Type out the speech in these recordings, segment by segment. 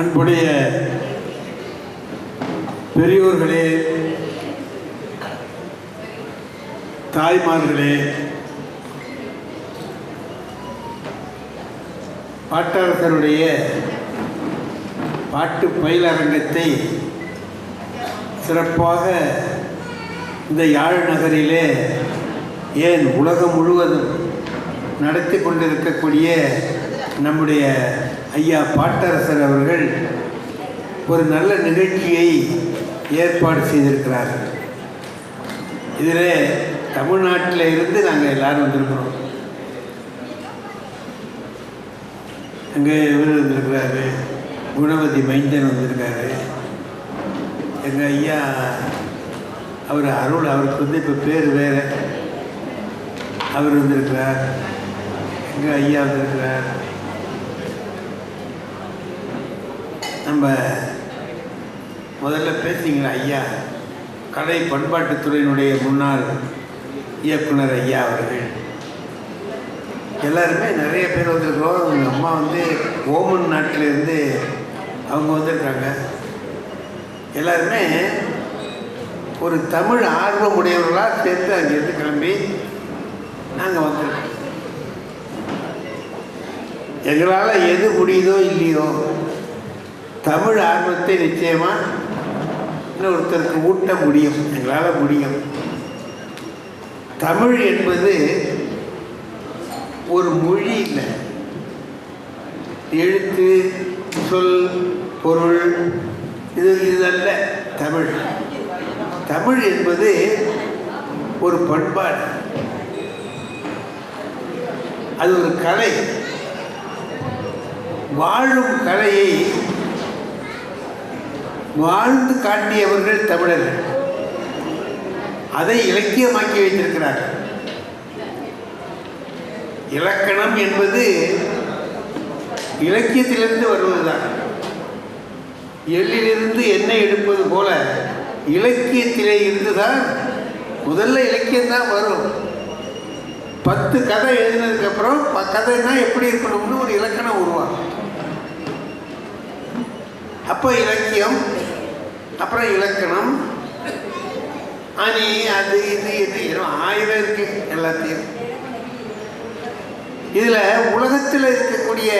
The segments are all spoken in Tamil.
அன்புடைய பெரியோர்களே, தாய்மார்களே, பாட்டரசருடைய பாட்டு பயிலரங்கத்தை சிறப்பாக இந்த யாழ் நகரிலே ஏன் உலகம் முழுவதும் நடத்தி கொண்டிருக்கக்கூடிய நம்முடைய ஐயா பாட்டரசர் அவர்கள் ஒரு நல்ல நிகழ்ச்சியை ஏற்பாடு செய்திருக்கிறார்கள். இதில் தமிழ்நாட்டில் இருந்து நாங்கள் எல்லோரும் வந்திருக்கிறோம். அங்கே இவர் வந்திருக்கிறாரு, குணவதி மைந்தன் வந்திருக்காரு, எங்கள் ஐயா அவர் அருள், அவருக்கு வந்து இப்போ பேர் வேறு, அவர் வந்திருக்கிறார், எங்கள் ஐயா வந்திருக்கிறார். நம்ம முதல்ல பேசிங்களா ஐயா, கலை பண்பாட்டுத்துறையினுடைய முன்னாள் இயக்குனர் ஐயா அவர்கள். எல்லாருமே நிறைய பேர் வந்திருக்கிறோம். எங்கள் அம்மா வந்து ஓமன் நாட்டிலேருந்து அவங்க வந்திருக்காங்க. எல்லாருமே ஒரு தமிழ் ஆர்வம் உடையவர்களாக சேர்ந்து அங்கேருந்து கிளம்பி நாங்கள் வந்திருக்கோம். எங்களால் எது முடியுதோ இல்லையோ தமிழ் ஆர்வத்தை நிச்சயமாக இன்னொருத்தருக்கு ஊட்ட முடியும், எங்களால் முடியும். தமிழ் என்பது ஒரு மொழி இல்லை, எழுத்து, சொல், பொருள், இதல்ல தமிழ். தமிழ் என்பது ஒரு பண்பாடு, அது ஒரு கலை, வாழும் கலையை வாழ்ந்து காட்டியவர்கள் தமிழர்கள். அதை இலக்கியமாக்கி வைத்திருக்கிறார்கள். இலக்கணம் என்பது இலக்கியத்திலிருந்து வருவதுதான். எள்ளிலிருந்து எண்ணெய் எடுப்பது போல இலக்கியத்திலே இருந்துதான் முதல்ல இலக்கியம்தான் வரும். 10 கதை எழுதினதுக்கப்புறம் கதைன்னா எப்படி இருக்கணும்னு ஒரு இலக்கணம் உருவாகும். அப்போ இலக்கியம், அப்புறம் இலக்கணம், அணி, அது இது இது 1000 இருக்கு எல்லாத்தையும். இதில் உலகத்தில் இருக்கக்கூடிய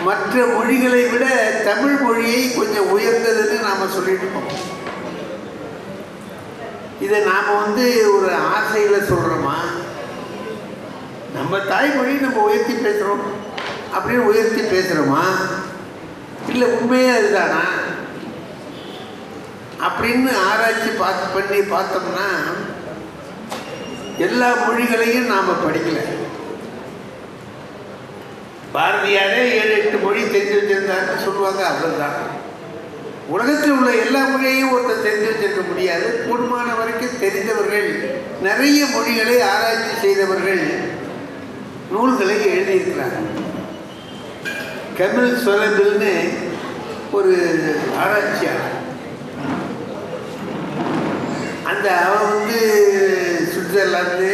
மற்ற மொழிகளை விட தமிழ் மொழியை கொஞ்சம் உயர்ந்ததுன்னு நாம் சொல்லிட்டு இருக்கோம். இதை நாம் வந்து ஒரு ஆசையில் சொல்கிறோமா, நம்ம தாய்மொழி நம்ம உயர்த்தி பேசுகிறோம் அப்படின்னு உயர்த்தி பேசுகிறோமா, இல்லை உண்மையே அதுதானா அப்படின்னு ஆராய்ச்சி பண்ணி பார்த்தோம்னா எல்லா மொழிகளையும் நாம் படிக்கலை. பாரதியாரே 7-8 மொழி தெரிஞ்சு வச்சிருந்தாருன்னு சொல்லுவாங்க, அவ்வளோதான். உலகத்தில் உள்ள எல்லா மொழியையும் ஒருத்தர் தெரிஞ்சு வச்சிருக்க முடியாது. கூடுமான வரைக்கும் தெரிந்தவர்கள், நிறைய மொழிகளை ஆராய்ச்சி செய்தவர்கள் நூல்களை எழுதியிருக்கிறார்கள். கமில் சொலபில்னு ஒரு ஆராய்ச்சியாளர், அவன் வந்து சுவிட்சர்லாந்து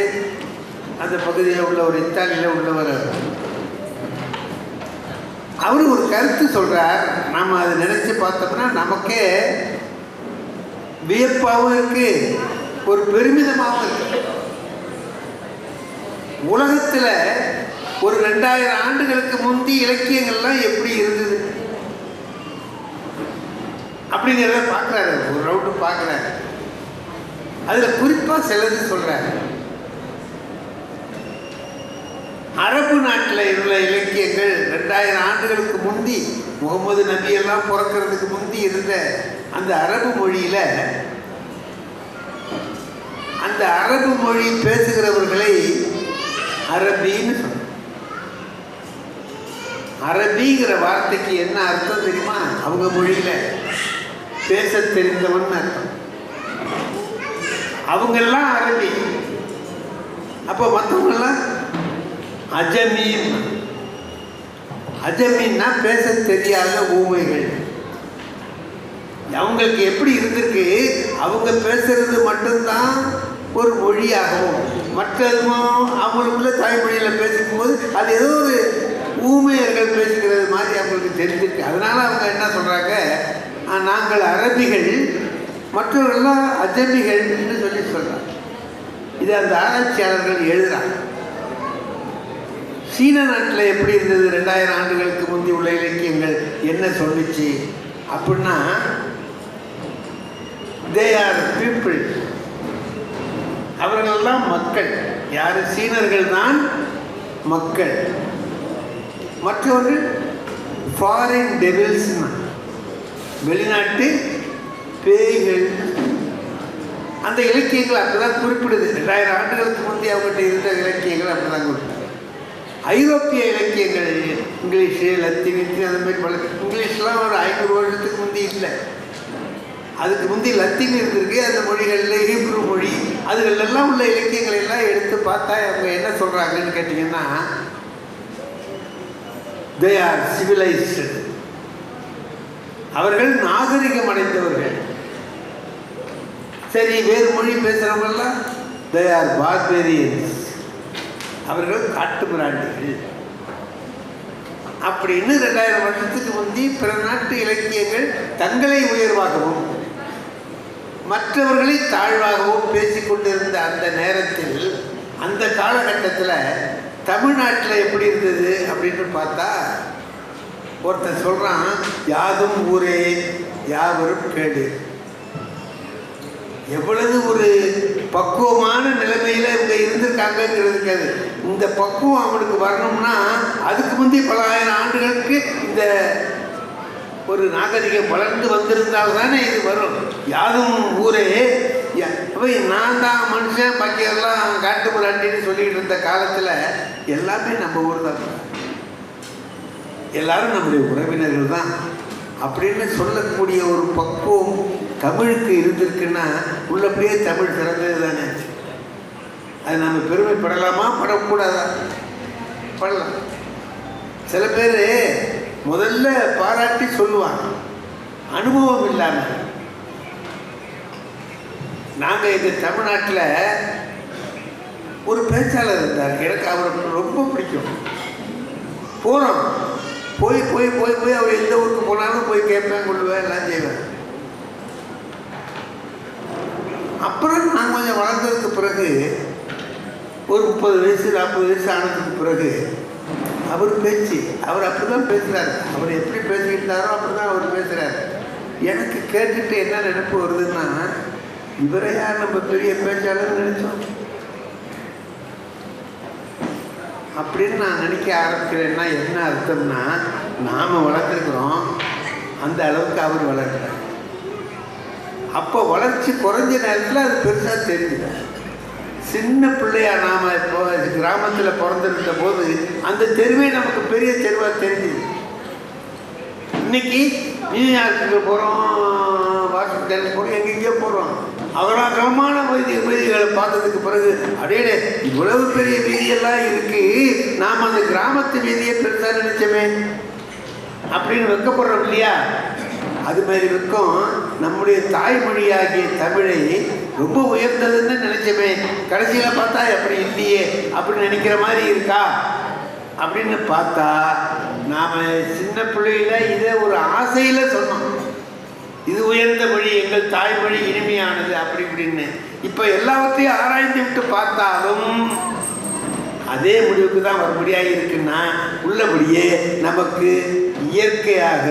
அந்த பகுதியில் உள்ள ஒரு இத்தாலியில் உள்ளவர். அவர் ஒரு கருத்து சொல்கிறார், நாம் அதை நினச்சி பார்த்தோம்னா நமக்கே வியப்பாகவும் இருக்கு, ஒரு பெருமிதமாகவும் இருக்கு. உலகத்தில் ஒரு 2000 ஆண்டுகளுக்கு முந்தி இலக்கியங்கள்லாம் எப்படி இருந்தது அப்படிங்கிறத பார்க்குறாரு, ஒரு ரவுண்டு பார்க்குறாரு. அதில் குறிப்பாக சிலது சொல்கிறாரு. அரபு நாட்டில் உள்ள இலக்கியங்கள் 2000 ஆண்டுகளுக்கு முந்தி, முகமது நபியெல்லாம் பிறக்கிறதுக்கு முந்தி இருந்த அந்த அரபு மொழியில், அந்த அரபு மொழி பேசுகிறவர்களை அரபின்னு சொல்ற. அரபிங்கிற வார்த்தைக்கு என்ன அர்த்தம் தெரியுமா? அவங்க மொழியில் பேச தெரிந்தவன் அர்த்தம். அவங்கெல்லாம் அரபி. அப்போ மற்றவங்கெல்லாம் அஜமீன். அஜமீன்னா பேச தெரியாத ஊமைகள். அவங்களுக்கு எப்படி இருந்திருக்கு, அவங்க பேசுறது மட்டும்தான் ஒரு மொழியாகவும், மற்றதும் அவங்களுக்குள்ள தாய்மொழியில் பேசிக்கும்போது அது ஏதோ ஒரு ஊமையர்கள் பேசுகிறது மாதிரி அவங்களுக்கு தெரிஞ்சிருக்கு. அதனால அவங்க என்ன சொல்றாங்க, நாங்கள் அரபிகள், மற்றவர்கள்லாம் அஜமிகள் என்று சொல்லி சொல்றாங்க. இது அந்த ஆராய்ச்சியாளர்கள் எழுதுறாங்க. சீன நாட்டில் எப்படி இருந்தது 2000 ஆண்டுகளுக்கு முந்தி உள்ள இலக்கியங்கள் என்ன சொல்லிச்சு அப்படின்னா, தே ஆர் பீப்புள், அவர்களெல்லாம் மக்கள். யாரு? சீனர்கள் தான் மக்கள். மற்றவர்கள் ஃபாரின் டெவில்ஸ், வெளிநாட்டு பேய்கள். அந்த இலக்கியங்கள் அப்படிதான் குறிப்பிடுது. 2000 ஆண்டுகளுக்கு முந்தைய அவங்ககிட்ட இருந்த இலக்கியங்கள் அப்படிதான் குறிப்பிடுது. ஐரோப்பிய இலக்கியங்கள், இங்கிலீஷு, லத்தீன், அந்த மாதிரி பல, இங்கிலீஷ்லாம் ஒரு 500 வருஷத்துக்கு முந்தி இல்லை. அதுக்கு முந்தி லத்தீன் இருந்திருக்கு. அந்த மொழிகளில் ஹீப்ரு மொழி, அதுகளெல்லாம் உள்ள இலக்கியங்கள் எல்லாம் எடுத்து பார்த்தா அவங்க என்ன சொல்கிறாங்கன்னு கேட்டிங்கன்னா, தே ஆர் சிவிலைஸ்டு, அவர்கள் நாகரிகம் அடைந்தவர்கள். சரி, வேறு மொழி பேசுகிறவங்கெல்லாம் தே ஆர் பார்பேரியன்ஸ், அவர்கள் காட்டு பிராண்டிகள் அப்படின்னு 2000 வருஷத்துக்கு முந்தி பிற நாட்டு இலக்கியங்கள் தங்களை உயர்வாகவும் மற்றவர்களை தாழ்வாகவும் பேசிக்கொண்டிருந்த அந்த நேரத்தில், அந்த காலகட்டத்தில் தமிழ்நாட்டில் எப்படி இருந்தது அப்படின்னு பார்த்தா, ஒருத்தன் சொல்கிறான், யாதும் ஊரே யாவரும் கேடு. எவ்வளவு ஒரு பக்குவமான நிலைமையில் இவங்க இருந்திருக்காங்கிறதுக்கு. அது இந்த பக்குவம் அவனுக்கு வரணும்னா அதுக்கு முந்தைய பல ஆயிரம் ஆண்டுகளுக்கு இந்த ஒரு நாகரிகம் வளர்ந்து வந்திருந்தால் தானே இது வரும். யாதும் ஊரே, நான் தான் மனுஷன், பாக்கியெல்லாம் காட்டு முராண்டின்னு சொல்லிக்கிட்டு இருந்த காலத்தில் எல்லாமே நம்ம ஊர் தான், எல்லாரும் நம்முடைய உறவினர்கள் தான் அப்படின்னு சொல்லக்கூடிய ஒரு பக்குவம் தமிழுக்கு இருந்திருக்குன்னா உள்ளபடியே தமிழ் சிறந்தது தானே. அது நம்ம பெருமைப்படலாமா, படக்கூடாதா? படலாம். சில பேர் முதல்ல பாராட்டி சொல்லுவாங்க, அனுபவம் இல்லாமல். நாங்கள் எங்கள் தமிழ்நாட்டில் ஒரு பேச்சாளர் இருந்தார், எனக்கு அவருக்கு ரொம்ப பிடிக்கும். போகிறோம், போய் போய் போய் போய் அவர் எந்த ஊருக்கு போனாலும் போய் கேட்பேன், கொள்ளுவேன், எல்லாம் செய்வேன். அப்புறம் நான் கொஞ்சம் வளர்ந்ததுக்கு பிறகு, ஒரு 30 வயசு 40 வயசு ஆனதுக்கு பிறகு அவர் பேச்சு, அவர் அப்படி தான் பேசுகிறார். அவர் எப்படி பேசிக்கிட்டாரோ அப்படி தான் அவர் பேசுகிறார். எனக்கு கேட்டுட்டு என்ன நினைப்பு வருதுன்னா, இவரை யார் நம்ம பெரிய பேச்சாளர் நினைச்சோம் அப்படின்னு நான் நினைக்க ஆரம்பிக்கிறேன்னா என்ன அர்த்தம்னா, நாம் வளர்த்துருக்குறோம், அந்த அளவுக்கு அவர் வளர்க்கிறார். அப்போ வளர்ச்சி குறைஞ்ச நேரத்தில் அது பெருசாக தெரிஞ்சுது. சின்ன பிள்ளையா நாம் இப்போ கிராமத்தில் பிறந்திருந்த போது அந்த தெருவே நமக்கு பெரிய தெருவாக தெரிஞ்சுது. இன்னைக்கு நியூயார்க்கு போகிறோம், வாஷிங்டன் போகிறோம், எங்கெங்கேயோ போகிறோம். அகலமான வீதிகளை பார்த்ததுக்கு பிறகு அடையே இவ்வளவு பெரிய வீதியெல்லாம் இருக்கு, நாம் அந்த கிராமத்து வீதியை பெருசாக நினைச்சோமே அப்படின்னு வெக்கப்படுறோம் இல்லையா? அது மாதிரி இருக்கும். நம்முடைய தாய்மொழியாகிய தமிழை ரொம்ப உயர்ந்ததுன்னு நினைச்சோமே, கடைசியில் பார்த்தா எப்படி இல்லையே அப்படின்னு நினைக்கிற மாதிரி இருக்கா அப்படின்னு பார்த்தா, நாம் சின்ன பிள்ளையில இதை ஒரு ஆசையில் சொன்னோம், இது உயர்ந்த மொழி, எங்கள் தாய்மொழி இனிமையானது அப்படி இப்படின்னு. இப்போ எல்லாவற்றையும் ஆராய்ந்து விட்டு பார்த்தாலும் அதே முடிவுக்கு தான் வரும்படியாக இருக்குன்னா, உள்ளபடியே நமக்கு இயற்கையாக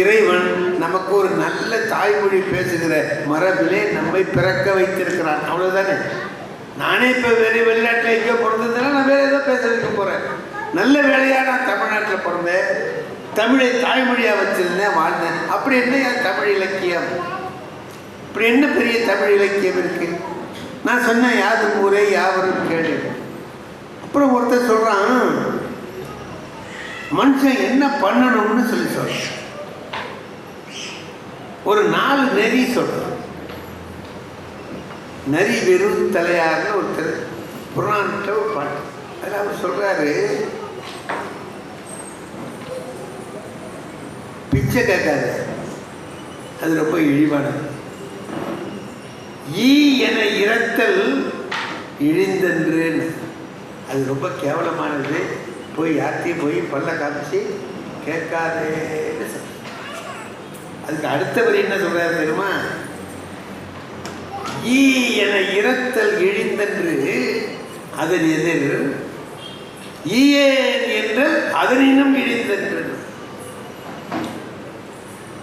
இறைவன் நமக்கு ஒரு நல்ல தாய்மொழி பேசுகிற மரபிலே நம்மை பிறக்க வைத்திருக்கிறான். அவ்வளோதானே. நானே இப்போ வெளிநாட்டில் எங்கேயோ பிறந்ததுனால நான் வேறு ஏதோ பேச வைக்க போகிறேன். நல்ல வேலையாக நான் தமிழ்நாட்டில் பிறந்தேன், தமிழை தாய்மொழியாக வச்சுருந்தேன், வாழ்ந்தேன். அப்படி என்ன என் தமிழ் இலக்கியம்? இப்படி என்ன பெரிய தமிழ் இலக்கியம் இருக்கு? நான் சொன்னேன், யாதும் ஊரே யாவரும் கேளு. அப்புறம் ஒருத்தர் சொல்கிறான், மனுஷன் என்ன பண்ணணும்னு சொல்லி சொல்கிறான். ஒரு 4 நெறி சொல்கிறான். நரி வெறும் தலையார்னு ஒருத்தர் புராணத்தை ஒரு பாட்டு, அதில் அவர் சொல்கிறாரு, பிச்சை கேட்காது, அது ரொம்ப இழிவானது. ஈ என இரத்தல் இழிந்தன்றுன்னு, அது ரொம்ப கேவலமானது, போய் யார்த்தையும் போய் பல்ல காமிச்சு கேட்காதேன்னு சொல்ற. அதுக்கு அடுத்தவர் என்ன சொல்றாரு தெரியுமா? ஈ என இரத்தல் இழிந்தன்று அதன் எதிர் ஈயேன் என்றால் அதனினும் இழிந்தன்று.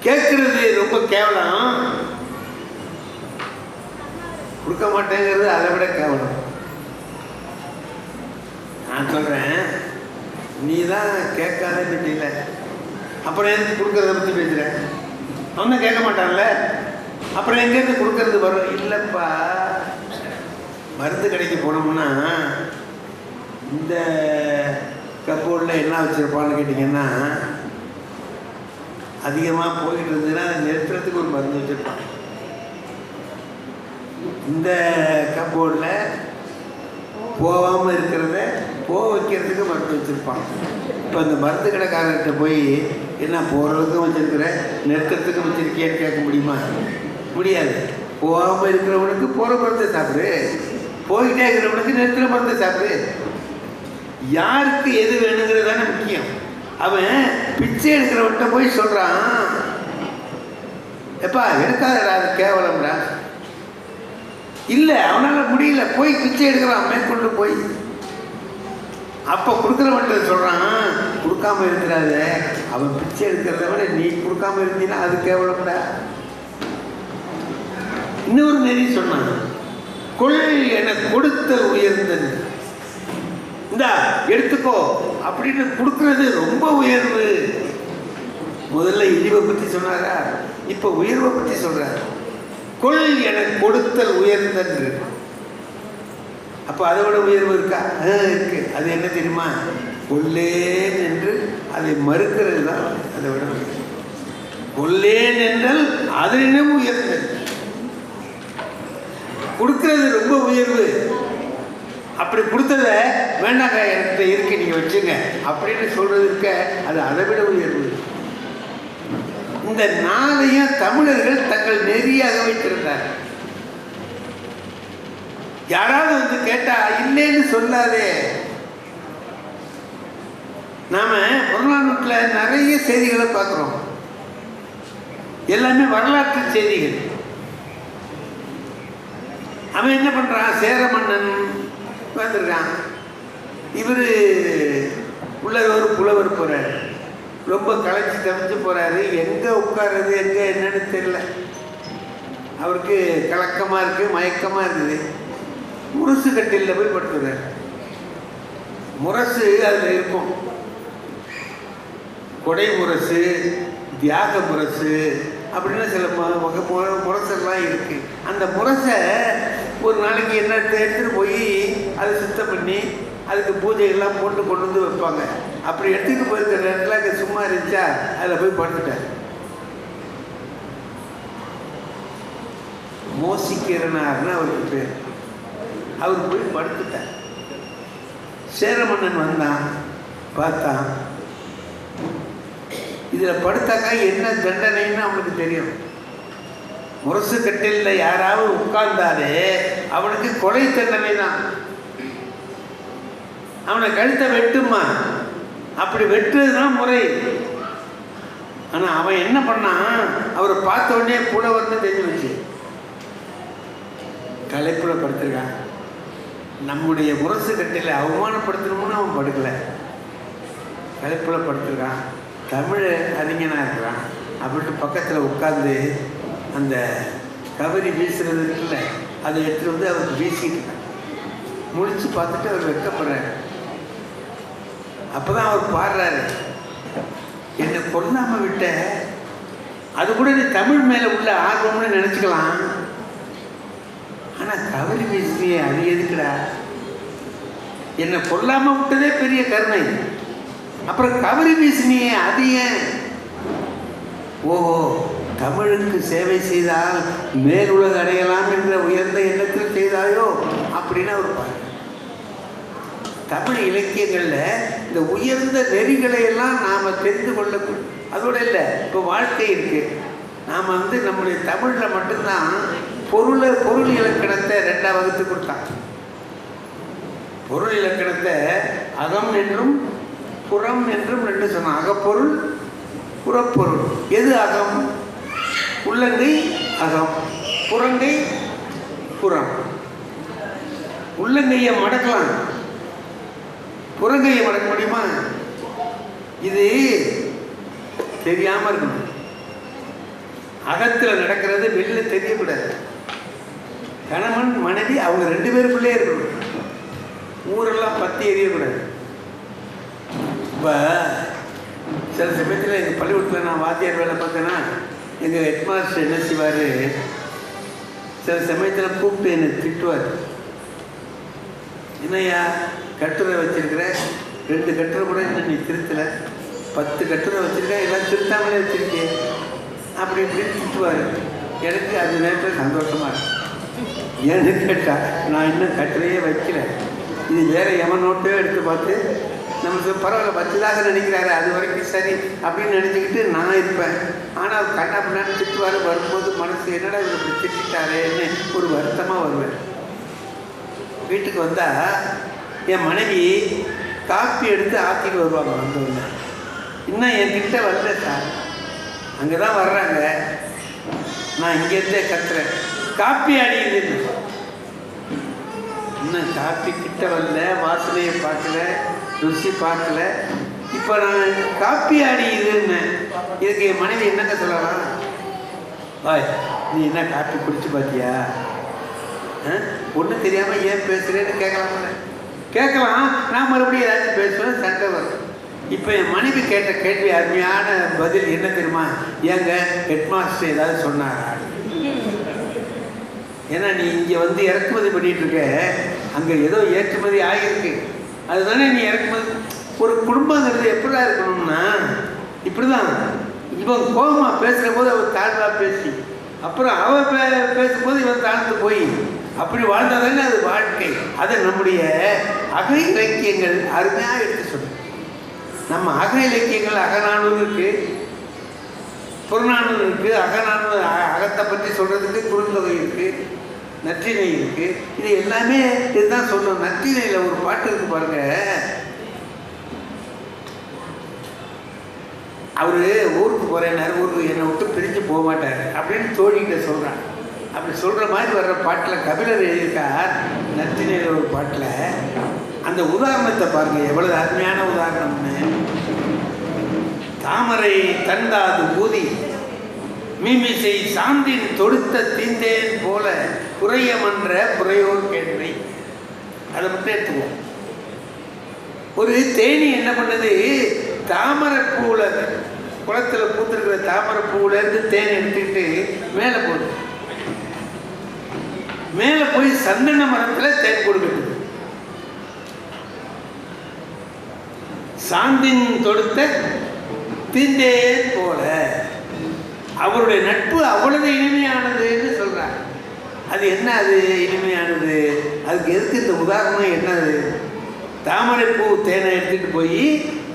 கேட்கறது ரொம்ப கேவலம், கொடுக்க மாட்டேங்கிறது அதை விட கேவலம். நான் சொல்றேன், நீ தான் கேட்காதன்னு இல்லை, அப்புறம் எதுக்கு கொடுக்கறத பற்றி பேசுற? அவன் கேட்க மாட்டான்ல, அப்புறம் எங்கேருந்து கொடுக்கறது வரும்? இல்லைப்பா, மருந்து கடைக்கு போனோம்னா இந்த கப்போர்டில் என்ன வச்சுருப்பான்னு கேட்டிங்கன்னா, அதிகமாக போய்கிட்டு இருந்ததுன்னா அதை நிறுத்துறதுக்கு ஒரு மருந்து வச்சுருப்பான். இந்த கப்போர்டில் போகாமல் இருக்கிறத போக வைக்கிறதுக்கு மருந்து வச்சுருப்பான். இப்போ அந்த மருந்து கடைக்காரர்கிட்ட போய் என்ன போகிறதுக்கும் வச்சுருக்கிற, நிறுத்துறதுக்கும் வச்சுருக்கியான்னு கேட்க முடியுமா? முடியாது. போகாமல் இருக்கிறவனுக்கு போகிற மருந்தை சாப்பிடு, போய்கிட்டே இருக்கிறவனுக்கு நிறுத்துகிற மருந்தை சாப்பிடு. யாருக்கு எது வேணுங்கிறது தானே முக்கியம். அவன் பிச்சை எடுக்கிறவன்கிட்ட போய் சொல்கிறான், எப்பா எடுக்காதடா, அது கேவலம்டா. இல்லை, அவனால் முடியல, போய் பிச்சை எடுக்கிறான் மேற்கொண்டு போய். அப்போ கொடுக்குறவன்கிட்ட சொல்கிறான், கொடுக்காம இருக்கிறாத, அவன் பிச்சை எடுக்கிறத விட நீ கொடுக்காம இருந்தீன்னா அது கேவலம்டா. இன்னொரு நெறி சொன்னான், கொள் என கொடுத்தல் உயர்ந்தது. இந்தா எடுத்துக்கோ அப்படின்னு கொடுக்கறது ரொம்ப உயர்வு. முதல்ல இழிவை பற்றி சொன்னாரா, இப்போ உயர்வை பற்றி சொல்றார். கொள் என கொடுத்தல் உயர்ந்தன்று. அப்போ அதை விட உயர்வு இருக்கா? இருக்கு. அது என்ன தெரியுமா? கொல்லேன் என்று அதை மறுக்கிறது தான் அதை விட உயர்வு. கொல்லேன் என்றால் அதனினும் உயர்ந்தது. கொடுக்கறது ரொம்ப உயர்வு. அப்படி கொடுத்தத வேண்டாங்க, என்கிட்ட இருக்கு, நீங்க வச்சுங்க அப்படின்னு சொல்றது இருக்க, அது அதை விட உயர்வு. இந்த நாளையும் தமிழர்கள் தங்கள் நெறியாக வைத்திருந்தார். யாராவது வந்து கேட்டா இல்லைன்னு சொல்லாதே. நாம புறநானூற்றில் நிறைய செய்திகளை பார்க்குறோம், எல்லாமே வரலாற்று செய்திகள். அவன் என்ன பண்றான்? சேர மன்னன் வந்துருக்கான், இவர் உள்ள ஒரு புலவர் போறாரு, ரொம்ப களைச்சி தவிச்சு போறாரு. எங்க உட்கார்றது எங்க என்னன்னு தெரியல. அவருக்கு கலக்கமா இருக்கு, மயக்கமா இருக்குது. முரசு கட்டில போய் படுத்துறாரு. முரசு அதுல இருக்கும், கொடை முரசு, தியாக முரசு அப்படின்னு சில முரசெல்லாம் இருக்கு. அந்த முரசை ஒரு நாளைக்கு என்ன எடுத்துட்டு போய் அதை சுத்தம் பண்ணி அதுக்கு பூஜைகள்லாம் போட்டு கொண்டு வந்து வைப்பாங்க. அப்படி எடுத்துக்கிட்டு போயிருக்கிற நேரத்தில் அங்கே சும்மா இருந்துச்சா அதில் போய் படுத்துட்டார். மோசிக்கிறனார்னு அவருக்கு பேர். அவர் போய் படுத்துட்டார். சேரமன்னன் வந்தான், பார்த்தான், இதில் படுத்தாக்கா என்ன தண்டனைன்னு அவனுக்கு தெரியும். முரசு கட்டில யாராவது உட்கார்ந்தாலே அவனுக்கு கொலை தண்டனை தான். அவனை கழுத்தை வெட்டுமா, அப்படி வெட்டுறதுதான் முறை. ஆனா அவன் என்ன பண்ணான், அவரை பார்த்த உடனே புலவர்னு தெரிஞ்சு வச்சு கலைப்புல படுத்திருக்கான். நம்முடைய முரசு கட்டில அவமானப்படுத்தணும்னு அவன் படுக்கலை, கலைப்புல படுத்திருக்கான். தமிழ் அறிஞனாக இருக்கிறான் அப்படின்ட்டு பக்கத்தில் உட்கார்ந்து அந்த கவரி வீசுறது இருக்குல்ல, அதை எடுத்துகிட்டு வந்து அவருக்கு வீசிட்டு இருக்கான். முடிச்சு பார்த்துட்டு அவர் வெட்கப்படுறாரு. அப்போ தான் அவர் பாடுறாரு, என்னை கொல்லாமல் விட்ட, அது கூட நீ தமிழ் மேலே உள்ள ஆர்வம்னு நினச்சிக்கலாம், ஆனால் கவரி வீசினியே அது எதுக்குடா? என்னை கொல்லாமல் விட்டதே பெரிய கருணை, அப்புறம் கவரி வீசினியே அது ஏன்? ஓஹோ, தமிழுக்கு சேவை செய்தால் மேலுலக அடையலாம் என்ற உயர்ந்த எண்ணத்தில் செய்தாயோ அப்படின்னு அவர் பாரு. தமிழ் இலக்கியங்களில் இந்த உயர்ந்த நெறிகளை எல்லாம் நாம் தெரிந்து கொள்ளக்கூடிய, அதோட இல்லை, இப்போ வாழ்க்கை இருக்கு. நாம் நம்முடைய தமிழில் மட்டும்தான் பொருள் இலக்கணத்தை 2ஆம் வகுத்து கொடுத்தான். பொருள் இலக்கணத்தை அகம் என்றும் புறம் என்றும் ரெண்டு சொன்னான். அகப்பொருள், புறப்பொருள். எது அகம்? உள்ளங்கை அகம், புறங்கை புறம். உள்ளங்கையை மடக்கலாம், புறங்கையை மடக்க முடியுமா? இது தெரியாம இருக்கணும். அகத்தில் நடக்கிறது வெளில தெரியக்கூடாது. கணவன் மனைவி அவங்க 2 பேருக்குள்ளே இருக்கணும். ஊரெல்லாம் பற்றி எரியக்கூடாது. இப்போ சில சமயத்தில் எங்கள் பள்ளிக்கூடத்தில் நான் வாத்தியார் வேலை பார்த்தேன்னா எங்கள் ஹெட்மாஸ்டர் என்ன செய்வார், சில சமயத்தில் கூப்பிட்டு என்னை திட்டுவார். என்னையா கட்டுரை வச்சிருக்கிற, 2 கட்டுரை கூட இன்னும் நீ திருத்தலை, 10 கட்டுரை வச்சிருக்கேன், எல்லாம் திருத்தாமலே வச்சிருக்கேன் அப்படி இப்படின்னு திட்டுவார். எனக்கு அது நேரத்தில் சந்தோஷமாக இருக்கும். ஏன்னு கேட்டால் நான் இன்னும் கட்டுரையே வைக்கல, இது வேறு எவன் நோட்டோ எடுத்து பார்த்து நமக்கு பரவாயில்ல வச்சதாக நினைக்கிறாரு, அது வரைக்கும் சரி அப்படின்னு நினச்சிக்கிட்டு நான் இருப்பேன். ஆனால் கண்ணா பின்னாடி திட்டுவார். வரும்போது மனசு என்னடா இவர் இப்படி திட்டாரேன்னு ஒரு வருத்தமாக வருவேன். வீட்டுக்கு வந்தால் என் மனைவி காப்பி எடுத்து ஆற்றிட்டு வருவாங்க. வந்தவங்க இன்னும் என்கிட்ட வரல சார், அங்கே தான் வர்றாங்க, நான் இங்கேருந்தே கத்துறேன், காப்பி அடிக்குதுன்னு. இன்னும் காப்பி கிட்ட வரல, வாசனையை பார்க்கல, ருசி பார்க்கல, இப்போ நான் காப்பி அடிக்குதுன்னு. இதுக்கு என் மனைவி என்னங்க சொல்லலாம்? பாய் நீ என்ன காப்பி குடிச்சு பார்த்தியா, ஒன்றும் தெரியாமல் ஏன் பேசுகிறேன்னு கேட்கலாம்ல. கேட்கலாம், நான் மறுபடியும் ஏதாச்சும் பேசுவேன், சண்டை வரும். இப்போ என் மனைவி கேட்ட கேள்வி அருமையான பதில் என்ன தெரியுமா? ஏங்க ஹெட்மாஸ்டர் ஏதாவது சொன்னாரா? ஏன்னா நீ இங்கே வந்து இறக்குமதி பண்ணிகிட்டு இருக்க, அங்கே ஏதோ ஏற்றுமதி ஆகியிருக்கு, அதுதானே நீ இறக்குமதி. ஒரு குடும்பங்கிறது எப்படிலாம் இருக்கணும்னா இப்படி தான். இவன் கோபமாக பேசுகிற போது அவன் தாழ்வாக பேசி, அப்புறம் அவன் பேசும்போது இவன் தாழ்ந்து போய் அப்படி வாழ்ந்தாதானே அது வாழ்க்கை. அதை நம்முடைய அக இலக்கியங்கள் அருமையாக எடுத்து சொல்லும். நம்ம அக இலக்கியங்கள் அகநானூறு இருக்குது, புறநானூறு இருக்குது. அகநானூறு அகத்தை பற்றி சொல்கிறதுக்கு குறுந்தொகை இருக்குது, நற்றிணை இருக்குது. இது எல்லாமே இதுதான் சொல்லணும். நற்றிணையில் ஒரு பாட்டு இருக்கு பாருங்க. அவர் ஊருக்கு போகிறேன்னாரு, ஊருக்கு என்னை விட்டு பிரிஞ்சு போக மாட்டார் அப்படின்னு தோழிகிட்ட சொல்கிறான். அப்படி சொல்கிற மாதிரி வர்ற பாட்டில் கபிலர் எழுதியிருக்கார் நற்றிணையில் ஒரு பாட்டில். அந்த உதாரணத்தை பாருங்கள், எவ்வளவு அருமையான உதாரணம்னு. தாமரை தந்தாது ஊதி மீமிசை சாந்தின் தொடுத்த தீந்தேன் போல குறையமன்ற குறையோர் கேள்வி. அதை மட்டும் எடுத்துக்குவோம். ஒரு தேனி என்ன பண்ணுது, தாமரை பூவில் குளத்தில் பூத்திருக்கிற தாமரை பூவிலேருந்து தேன் எடுத்துக்கிட்டு மேலே போகுது. மேலே போய் சந்தன மரத்தில் தேன் கொடுக்குது. சாந்தின் தொடுத்த தீந்தேன் போல. அவருடைய நட்பு அவ்வளவு இனிமையானதுன்னு சொல்றார். அது என்ன, அது இனிமையானது? அதுக்கு எதுக்கு இந்த உதாரணம் என்னது? தாமரைப்பூ தேனை எடுத்துட்டு போய்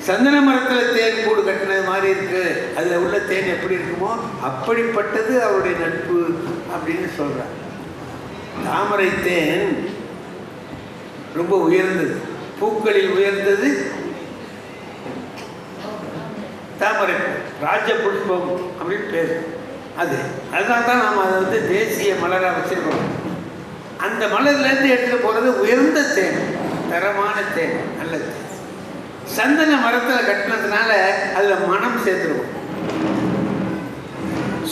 சந்தன மரத்தில் தேன் கூடு கட்டினது மாதிரி இருக்கு, அதில் உள்ள தேன் எப்படி இருக்குமோ அப்படிப்பட்டது அவருடைய நட்பு அப்படின்னு சொல்றார். தாமரை தேன் ரொம்ப உயர்ந்தது, பூக்களில் உயர்ந்தது தாமரை பூ, ராஜ புஷ்பம் அப்படின்னு பேர். அதுதான் தான் நாம் அதை வந்து தேசிய மலராக வச்சிருக்கோம். அந்த மலர்லேருந்து எடுத்துகிட்டு போகிறது உயர்ந்த தேன், தரமான தேன், நல்ல தேன். சந்தன மரத்தில் கட்டினதுனால அதில் மனம் சேர்த்துருக்கும்,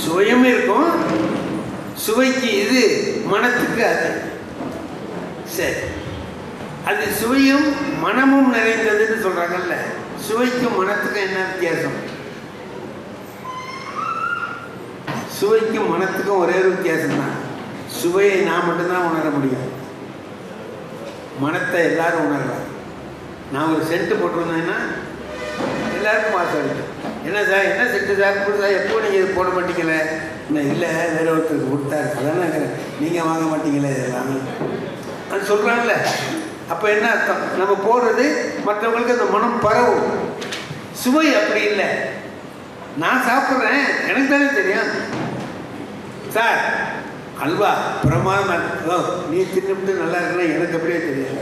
சுவையும் இருக்கும். சுவைக்கு இது, மனத்துக்கு அது. சரி, அது சுவையும் மனமும் நிறைந்ததுன்னு சொல்கிறாங்கல்ல. சுவைக்கும் மனத்துக்கும் என்ன வித்தியாசம்? சுவைக்கும் மனத்துக்கும் ஒரே ஒரு வித்தியாசம் தான். சுவையை நான் மட்டும்தான் உணர முடியும், மனத்தை எல்லாரும் உணர்றாங்க. நான் ஒரு சென்ட்டு போட்டிருந்தேன்னா எல்லாருக்கும் வாசம் அடிக்கும். என்ன சார், என்ன சென்ட்டு சார் கொடுத்தா, எப்போ நீங்கள் இது போட மாட்டீங்களே? இன்னும் இல்லை, வேற ஒருத்தருக்கு கொடுத்தாரு, அதானே நீங்கள் வாங்க மாட்டீங்களே இதெல்லாம் அது சொல்கிறாங்கல்ல. அப்போ என்ன அர்த்தம்? நம்ம போடுறது மற்றவங்களுக்கு அந்த மனம் பரவும். சுவை அப்படி இல்லை. நான் சாப்பிட்றேன், எனக்கு தானே தெரியும். சார் அல்வா பிரமாதமாக, நீ தின்னுட்டு நல்லா இருக்குன்னா எனக்கு அப்படியே தெரியும்.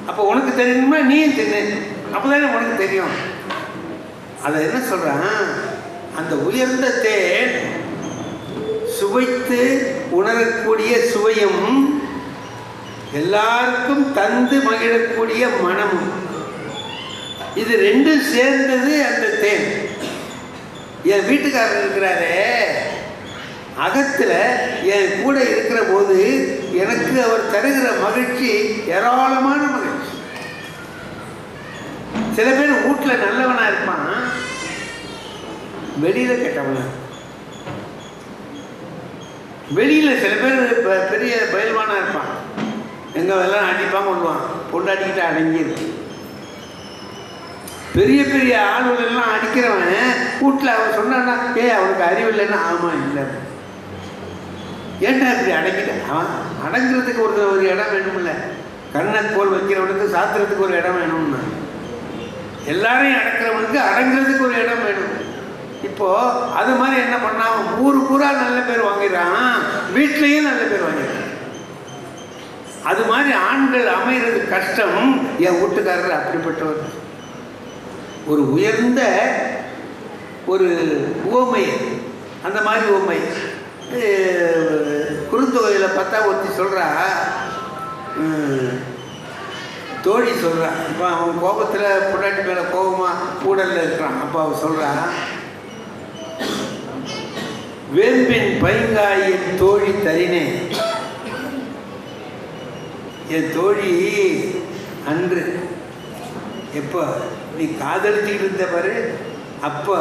அப்போ உனக்கு தெரியணுமா, நீயும் தின்னு. அப்போதானே உனக்கு தெரியும். அதை என்ன சொல்கிறான், அந்த உயர்ந்த தேன் சுவைத்து உணரக்கூடிய சுவையும் எல்லாருக்கும் தந்து மகிழக்கூடிய மனமும், இது ரெண்டும் சேர்ந்தது அந்த தேன். என் வீட்டுக்காரர் இருக்கிறாரே, அகத்தில் என் கூட இருக்கிற போது எனக்கு அவர் தருகிற மகிழ்ச்சி ஏராளமான மகிழ்ச்சி. சில பேர் வீட்டில் நல்லவனா இருப்பான், வெளியில கெட்டவனா. வெளியில சில பேர் பெரிய பயில்வானா இருப்பான், எங்க எல்லாம் அடிப்பான் கொள்வான், பொண்டாடிக்கிட்டு அடங்கியிருக்கு. பெரிய பெரிய ஆளுகள் எல்லாம் அடிக்கிறவன் வீட்டில் அவன் சொன்னான்னா, அவனுக்கு அறிவு இல்லைன்னா, ஆமா இல்லை, ஏன்டா இப்படி அடங்கிட்டேன். அவன் அடங்குறதுக்கு ஒரு இடம் வேணும்ல. கண்ணை கோல் வைக்கிறவனுக்கு சாத்திரத்துக்கு ஒரு இடம் வேணும்னா, எல்லாரையும் அடக்கிறவனுக்கு அடங்குறதுக்கு ஒரு இடம் வேணும். இப்போ அது மாதிரி என்ன பண்ணா, ஊரு பூரா நல்ல பேர் வாங்கிடுறான், வீட்லேயும் நல்ல பேர் வாங்கிடுறான். அது மாதிரி ஆண்கள் அமைகிறது கஷ்டம். என் வீட்டுக்காரர் அப்படிப்பட்டவர். ஒரு உயர்ந்த ஒரு உவமை, அந்த மாதிரி உவமை குறுந்தொகையில் பார்த்தா ஒருத்தி சொல்கிறா, தோழி சொல்கிறா. இப்போ அவன் கோபத்தில் பொண்டாட்டி மேலே கோபமாக கூடலில் இருக்கிறான். அப்போ அவன் சொல்கிறா, வேம்பின் பைங்காயின் தோழி தரினே. என் தோழி அன்று எப்போ நீ காதலிச்சுக்கிட்டு இருந்த பாரு, அப்போ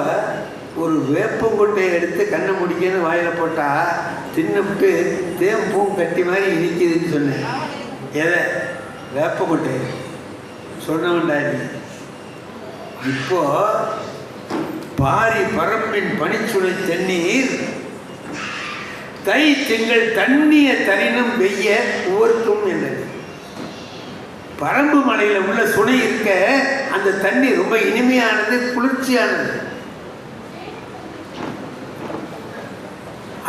ஒரு வேப்பங்கொட்டையை எடுத்து கண்ணை முடிக்கன்னு வாயில் போட்டால் தின்னுவிட்டு தேம்பூம் கட்டி மாதிரி இனிக்குதுன்னு சொன்னேன். எதை? வேப்பங்கொட்டை சொன்னவன்டாடி. இப்போ பாரி பரம்பின் பனிச்சுளை தண்ணீர் தை திங்கள் தண்ணிய தரினும் வெய்ய உவர்க்கும் என்றது. பரம்பு மலையில் உள்ள சுனை இருக்க அந்த தண்ணி ரொம்ப இனிமையானது, குளிர்ச்சியானது.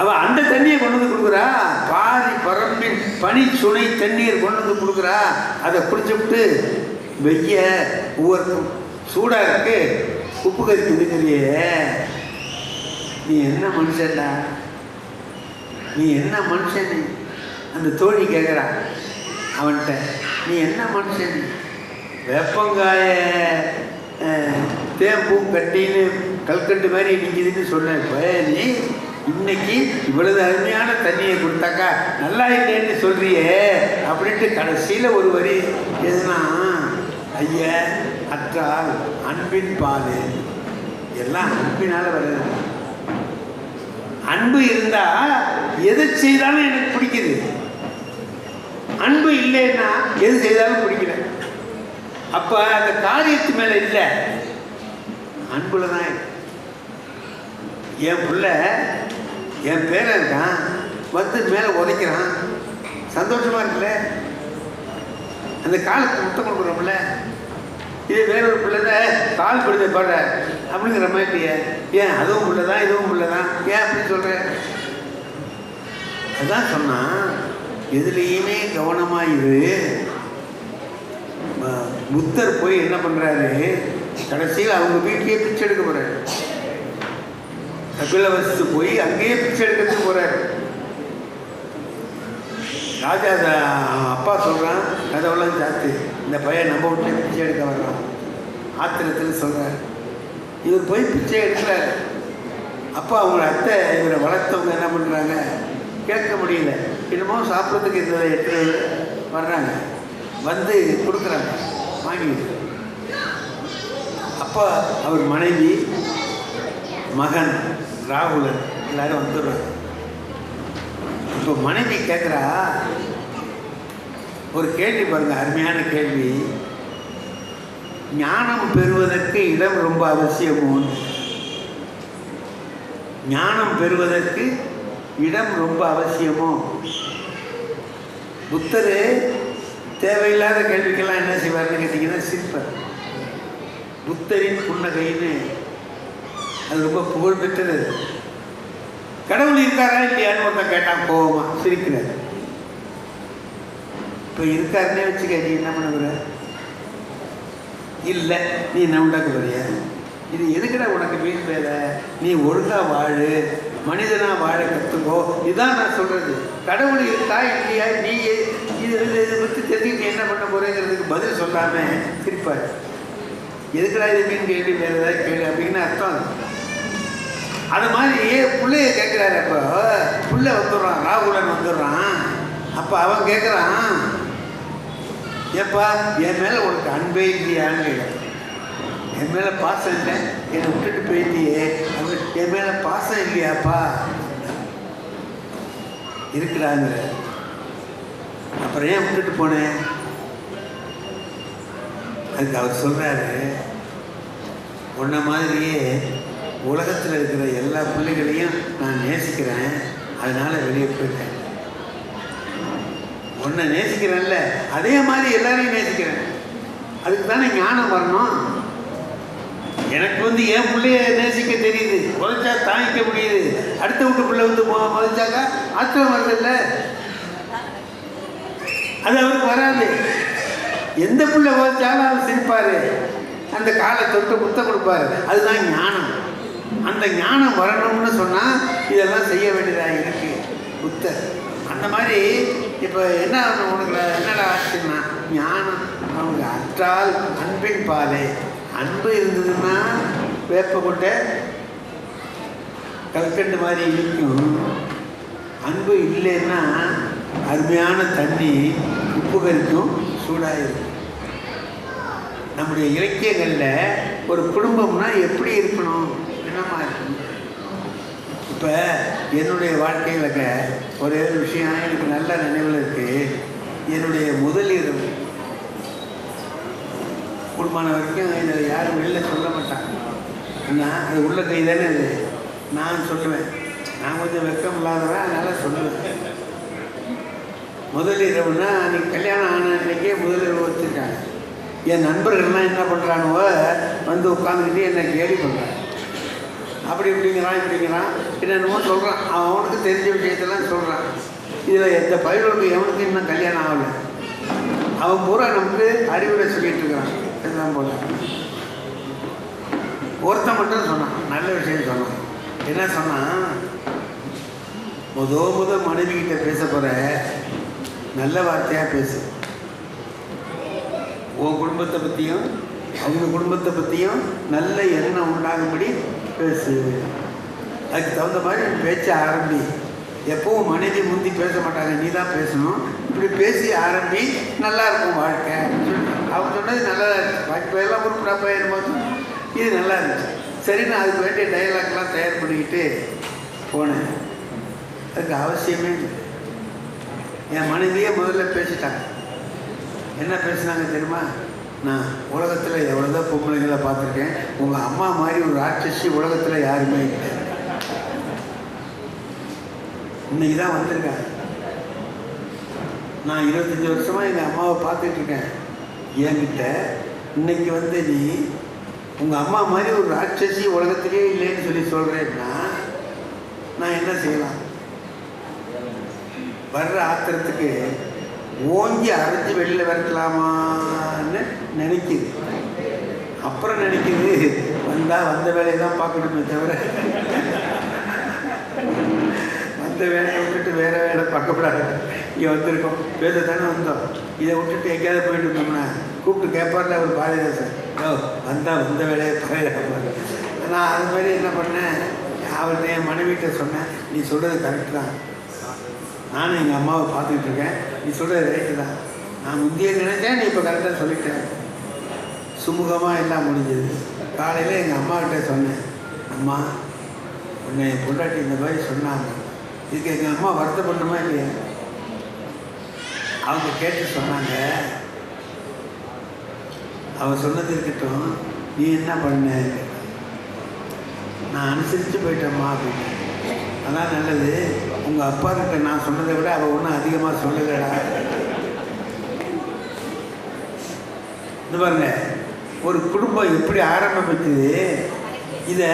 அவ அந்த தண்ணியை கொண்டு வந்து கொடுக்குறா. பாரி பரம்பின் பனி சுனை தண்ணீர் கொண்டு வந்து கொடுக்குறா. அதை குடிச்சுட்டு வெய்ய உவர்க்கும், சூடா இருக்கு, உப்பு கறிக்குதுங்கிறியே, நீ என்ன மனுஷன்டா, நீ என்ன மனுஷன்? அந்த தோழி கேட்குறா அவன்கிட்ட, நீ என்ன மனுஷன்? வேப்பங்காய தேம்பூம் கட்டின்னு கல்கண்டு மாதிரி நிற்கிதுன்னு சொன்னேன். நீ இன்னைக்கு இவ்வளவு அருமையான தண்ணியை கொடுத்தாக்கா நல்லா இல்லைன்னு சொல்றியே அப்படின்ட்டு கடைசியில் ஒரு வரி எதுனா, ஐய அற்றால் அன்பின் பால், எல்லாம் அன்பினால் வருது. அன்பு இருந்தா எதை செய்தாலும் எனக்கு பிடிக்குது, அன்பு இல்லைன்னா எது செய்தாலும் பிடிக்கல. அப்ப அந்த காரியத்து மேல இல்லை, அன்புல தான். என் பிள்ளை என் பேரன் இருக்கான், வந்து மேலே உதைக்கிறான், சந்தோஷமா இருக்குல்ல, அந்த காலுக்கு முத்தம் கொடுக்குறோம்ல. இதே வேற ஒரு பிள்ளை தான் கால் படுத்த பாடுற அப்படிங்கிற மாதிரி, ஏன் அதுவும் பிள்ளை தான் இதுவும் பிள்ளை தான், ஏன் அப்படின்னு சொல்கிறேன். அதான் சொன்னான், எதுலேயுமே கவனமாயிரு. புத்தர் போய் என்ன பண்ணுறாரு, கடைசியில் அவங்க வீட்லேயே பிச்சை எடுக்க போகிறாரு. கபிலவஸ்து போய் அங்கேயே பிச்சை எடுக்கிறதுக்கு போகிறாரு. ராஜா அப்பா சொல்கிறான், கதவெல்லாம் சாத்து, இந்த பையன் நம்ம விட்டு பிச்சை எடுக்க வர்றான் ஆத்திரத்தில் சொல்கிறார். இவர் போய் பிச்சை எடுக்கிறார். அப்போ அவங்க அத்தை இவரை வளர்த்தவங்க என்ன பண்ணுறாங்க, கேட்க முடியல, இன்னமும் சாப்பிட்றதுக்கு இந்த எடுத்து வர்றாங்க, வந்து கொடுக்குறாங்க, வாங்கிட்டு. அப்போ அவர் மனைவி மகன் ராகுலன் எல்லாரும் வந்துடுறாங்க. இப்போ மனைவி கேட்குறா ஒரு கேள்வி பாருங்க, அருமையான கேள்வி. ஞானம் பெறுவதற்கு இடம் ரொம்ப அவசியமோ? ஞானம் பெறுவதற்கு இடம் ரொம்ப அவசியமோ? புத்தர் தேவையில்லாத கேள்விக்கெல்லாம் என்ன செய்வார்னு கேட்டிங்கன்னா சிரிப்பார். புத்தரின் புன்னகைன்னு அது ரொம்ப புகழ்பெற்றது. கடவுள் இருக்காரா இல்லையான்னு ஒருத்தன் கேட்டான் கோவமா, சிரிக்கிறார். இப்போ இருக்காருன்னே வச்சுக்க, நீ என்ன பண்ணுற? இல்லை நீ என்ன உண்டாக்க போறியா? இது எதுக்குடா உனக்கு வீண் வேலை? நீ ஒழுங்காக வாழு, மனிதனாக வாழ கற்றுக்கோ. இதுதான் நான் சொல்கிறது. கடவுள் இருக்கா இல்லையா, நீ இதை பற்றி தெரிஞ்சுக்கிட்டு என்ன பண்ண போகிறேங்கிறதுக்கு பதில் சொல்லாமல் சிரிப்பார். எதுக்குடா இது மீன் கேள்வி வேறு ஏதாவது கேள்வி அப்படின்னு அர்த்தம். அது மாதிரி பிள்ளைய கேட்குறாரு. அப்போ பிள்ளை வந்துடுறான், ராகுலன் வந்துடுறான். அப்போ அவன் கேட்குறான், ஏப்பா என் மேலே உனக்கு அன்பே இல்லையான்னு கேட்குறான். என் மேலே பாசம் இல்லை, என்னை விட்டுட்டு போயிட்டியே, என் மேலே பாசம் இல்லையாப்பா? இருக்கிறாங்க. அப்புறம் ஏன் விட்டுட்டு போனேன்? அதுக்கு அவர் சொல்கிறாரு, உன்ன மாதிரியே உலகத்தில் இருக்கிற எல்லா பிள்ளைகளையும் நான் நேசிக்கிறேன், அதனால் வெளியே போயிட்டேன். உன்னை நேசிக்கிறேன்ல, அதே மாதிரி எல்லாரையும் நேசிக்கிறேன். அதுக்கு தானே ஞானம் வரணும். எனக்கு என் பிள்ளைய நேசிக்க தெரியுது, உழைச்சா தாங்கிக்க முடியுது. அடுத்த வீட்டு பிள்ளை மதிச்சாக்கா ஆத்திரம் வருதில்ல, அது அவருக்கு வராது. எந்த பிள்ளை உழைச்சாலும் அவர் சிரிப்பார், அந்த காலை தொட்டு முத்த கொடுப்பாரு. அதுதான் ஞானம். அந்த ஞானம் வரணும்னு சொன்னால் இதெல்லாம் செய்ய வேண்டியதாக இருக்கு புத்தர். அந்த மாதிரி இப்போ என்ன உனக்கு என்னடா ஆச்சுன்னா, ஞானம் அவங்க அற்றால் அன்பின் பாலை. அன்பு இருந்ததுன்னா வேப்ப கொட்டை கல்கண்டு மாதிரி இருக்கும். அன்பு இல்லைன்னா அருமையான தண்ணி உப்பு கரிக்கும், சூடாக இருக்கும். நம்முடைய இலக்கியங்களில் ஒரு குடும்பம்னா எப்படி இருக்கணும், என்னமா இருக்கணும். இப்போ என்னுடைய வாழ்க்கையில் ஒரே ஒரு விஷயம் எனக்கு நல்ல நினைவில் இருக்குது. என்னுடைய முதல் இரவு குடும்பமான வரைக்கும் இதில் யாரும் வெளில சொல்ல மாட்டாங்க. நான் அது உள்ள கை தானே அது. நான் சொல்லுவேன், நான் கொஞ்சம் வெக்கம் இல்லாதவன், அதனால் சொல்லுவேன். முதல் இரவுனா அன்றைக்கி கல்யாணம் ஆன அன்றைக்கே முதல் இரவு வச்சுருக்காங்க. என் நண்பர்கள்லாம் என்ன பண்ணுறானுவோ வந்து உட்காந்துக்கிட்டு என்னை கேலி பண்ணுறான். அப்படி இப்படிங்கிறான் என்னென்னமோ சொல்கிறான். அவனுக்கு தெரிஞ்ச விஷயத்தெல்லாம் சொல்கிறான். இதில் எந்த பயிர்களுக்கு எவனுக்கு இன்னும் கல்யாணம் ஆகலை. அவன் பூரா நமக்கு அறிவுரை சொல்லிட்டு இருக்கிறான். எல்லாம் போல ஒருத்தன் மட்டும் சொன்னான், நல்ல விஷயம் சொன்னான். என்ன சொன்னான், முதல் மனைவி கிட்ட பேச போகிற நல்ல வார்த்தையாக பேசு. உன் குடும்பத்தை பற்றியும் அவங்க குடும்பத்தை பற்றியும் நல்ல எண்ணம் உண்டாகும்படி பேசு. அதுக்கு தகுந்த மாதிரி பேச்ச ஆரம்பி. எப்பவும் மனைவி முந்தி பேச மாட்டாங்க, நீ தான் பேசணும். இப்படி பேசி ஆரம்பி, நல்லா இருக்கும் வாழ்க்கை. அவங்க சொன்னது நல்லா இருந்துச்சு. பாக்கி எல்லாம் உருப்படா போயிரும்போது இது நல்லா இருந்துச்சு. சரி, நான் அதுக்கு வேண்டிய டைலாக்லாம் தயார் பண்ணிக்கிட்டு போனேன். அதுக்கு அவசியமே இல்லை. என் மனைவியே முதல்ல பேசிட்டாங்க. என்ன பேசுனாங்க தெரியுமா? நான் உலகத்தில் எவ்வளோதான் பொம்பளைங்களை பார்த்துருக்கேன், உங்கள் அம்மா மாதிரி ஒரு ராட்சசி உலகத்தில் யாருமே இல்லை. இன்னைக்கு தான் வந்திருக்காங்க. நான் 25 வருஷமாக எங்கள் அம்மாவை பார்த்துட்ருக்கேன். என்கிட்ட இன்னைக்கு நீ உங்கள் அம்மா மாதிரி ஒரு ராட்சசி உலகத்திலே இல்லைன்னு சொல்லி சொல்கிறேன்னா நான் என்ன செய்யலாம்? வர்ற ஆத்திரத்துக்கு ஓங்கி அரைஞ்சி வெளியில் வரலாமான்னு நினைக்குது. அப்புறம் நினைக்குது, வந்த வேலையை தான் பார்க்கணுமே தவிர வந்த வேலையை விட்டுட்டு வேறு வேலை பார்க்கப்படாது. இங்கே வந்திருக்கோம், பேசத்தானே வந்தோம். இதை விட்டுட்டு எங்கேயாவது போயிட்டு இருந்தோம்னா கூப்பிட்டு கேட்பார்ல ஒரு பாரதிதாசன், வந்த வேலையை பாருங்க. நான் அது மாதிரி என்ன பண்ணேன், அவர்கிட்ட என் மனைவிட்ட சொன்னேன், நீ சொல்கிறது கரெக்டு தான், நானும் எங்கள் அம்மாவை பார்த்துக்கிட்டு இருக்கேன், நீ சொல்கிறது ரைட்டு தான். நான் முந்தைய நினைச்சேன், நீ இப்போ கரெக்டாக சொல்லிட்டேன். சுமூகமாக எல்லாம் முடிஞ்சது. காலையில் எங்கள் அம்மாக்கிட்ட சொன்னேன், அம்மா உன்னை என் பொண்டாட்டி இந்த மாதிரி சொன்னாங்க, இதுக்கு எங்கள் அம்மா வருத்தப்படணுமா இல்லையா? அவங்க கேட்டு சொன்னாங்க, அவன் சொன்னது இருக்கட்டும், நீ என்ன பண்ண? நான் அனுசரித்து போயிட்டேம்மா அப்படின்னு. அதான் நல்லது. உங்கள் அப்பா கிட்ட நான் சொன்னதை விட அவள் ஒன்றும் அதிகமாக சொல்லலடா. இது பாருங்க, ஒரு குடும்பம் எப்படி ஆரம்பிக்குது, இதை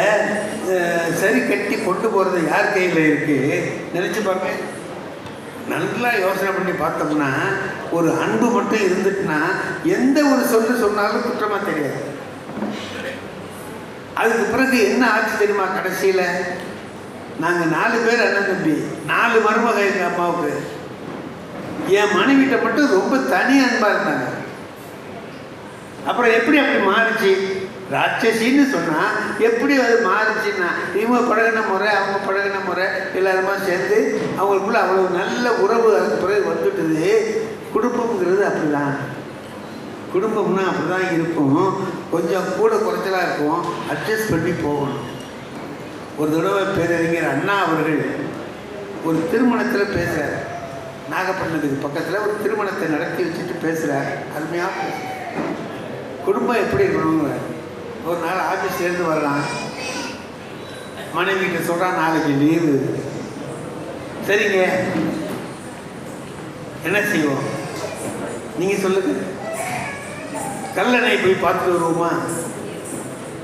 சரி கட்டி கொண்டு போகிறது யார் கையில் இருக்குது நினச்சி பாருங்க. நல்லா யோசனை பண்ணி பார்த்தோம்னா ஒரு அன்பு மட்டும் இருந்துட்டுனா எந்த ஒரு சொல்லு சொன்னாலும் குற்றமாக தெரியாது. அதுக்கு பிறகு என்ன ஆச்சு தெரியுமா? கடைசியில் நாங்கள் 4 பேர் அண்ணன் தம்பி, 4 மருமக எங்கள் அம்மாவுக்கு. என் மனைவிட்ட மட்டும் ரொம்ப தனி அன்பாக இருந்தாங்க. அப்புறம் எப்படி அப்படி மாறிச்சு? ராட்சசின்னு சொன்னால் எப்படி அது மாறிச்சுன்னா, இவங்க பழகின முறை அவங்க பழகின முறை எல்லாருமா சேர்ந்து அவங்களுக்குள்ள அவ்வளோ நல்ல உறவு அதுக்கு பிறகு வந்துட்டுது. குடும்பங்கிறது அப்படி தான். குடும்பம்னா அப்படி தான் இருக்கும். கொஞ்சம் கூட குறைச்சலாக இருக்கும், அட்ஜஸ்ட் பண்ணி போகணும். ஒரு தடவை பேரறிஞர் அண்ணா அவர்கள் ஒரு திருமணத்தில் பேசுகிறார். நாகப்பட்டினத்துக்கு பக்கத்தில் ஒரு திருமணத்தை நடத்தி வச்சுட்டு பேசுகிறார். அருமையாக குடும்பம் எப்படி இருக்கணுங்கிற. ஒரு நாள் ஆஃபீஸ்லேருந்து வரலாம், மனைவிகிட்ட சொல்கிறான் நாளைக்கு லீவு. சரிங்க, என்ன செய்வோம் நீங்கள் சொல்லுங்கள். கல்லணை போய் பார்த்துட்டு வருவோமா?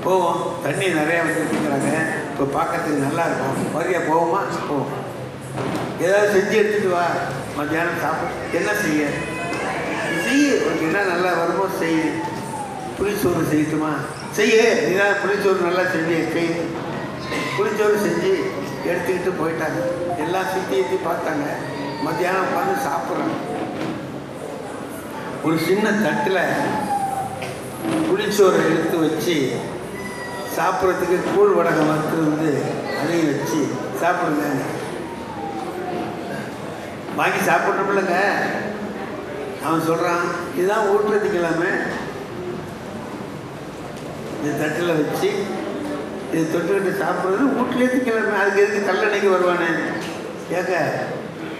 போவோம். தண்ணி நிறையா வந்துருக்குறாங்க, இப்போ பார்க்கறதுக்கு நல்லா இருக்கும். வரியா போவோமா? போவோம். ஏதாவது செஞ்சு எடுத்துகிட்டு வா, மத்தியானம் சாப்பிட. என்ன செய்ய உனக்கு என்ன நல்லா வருமோ செய்ய. புளிச்சோறு செய்யட்டுமா? செய்ய. நீதான் புளிச்சோறு நல்லா செஞ்சு செய். புளிச்சோறு செஞ்சு எடுத்துக்கிட்டு போயிட்டாங்க. எல்லாம் சுற்றி பார்த்தாங்க. மத்தியானம் உட்காந்து சாப்பிட்றாங்க. ஒரு சின்ன தட்டில் புளிச்சோரை எடுத்து வச்சு சாப்பிட்றதுக்கு கூழ் வடகம் வறுத்து அதையும் வச்சு சாப்பிடுங்க. வாங்கி சாப்பிட்றப்பில்லங்க. அவன் சொல்கிறான், இதுதான் ஊட்டுறதுக்கலாமே. இந்த தட்டில் வச்சு இது தொட்டுக்கிட்டு சாப்பிட்றது வீட்டிலேருந்துக்கலாமே. அதுக்கு எதுக்கு கல்லணைக்கு வருவானே? ஏங்க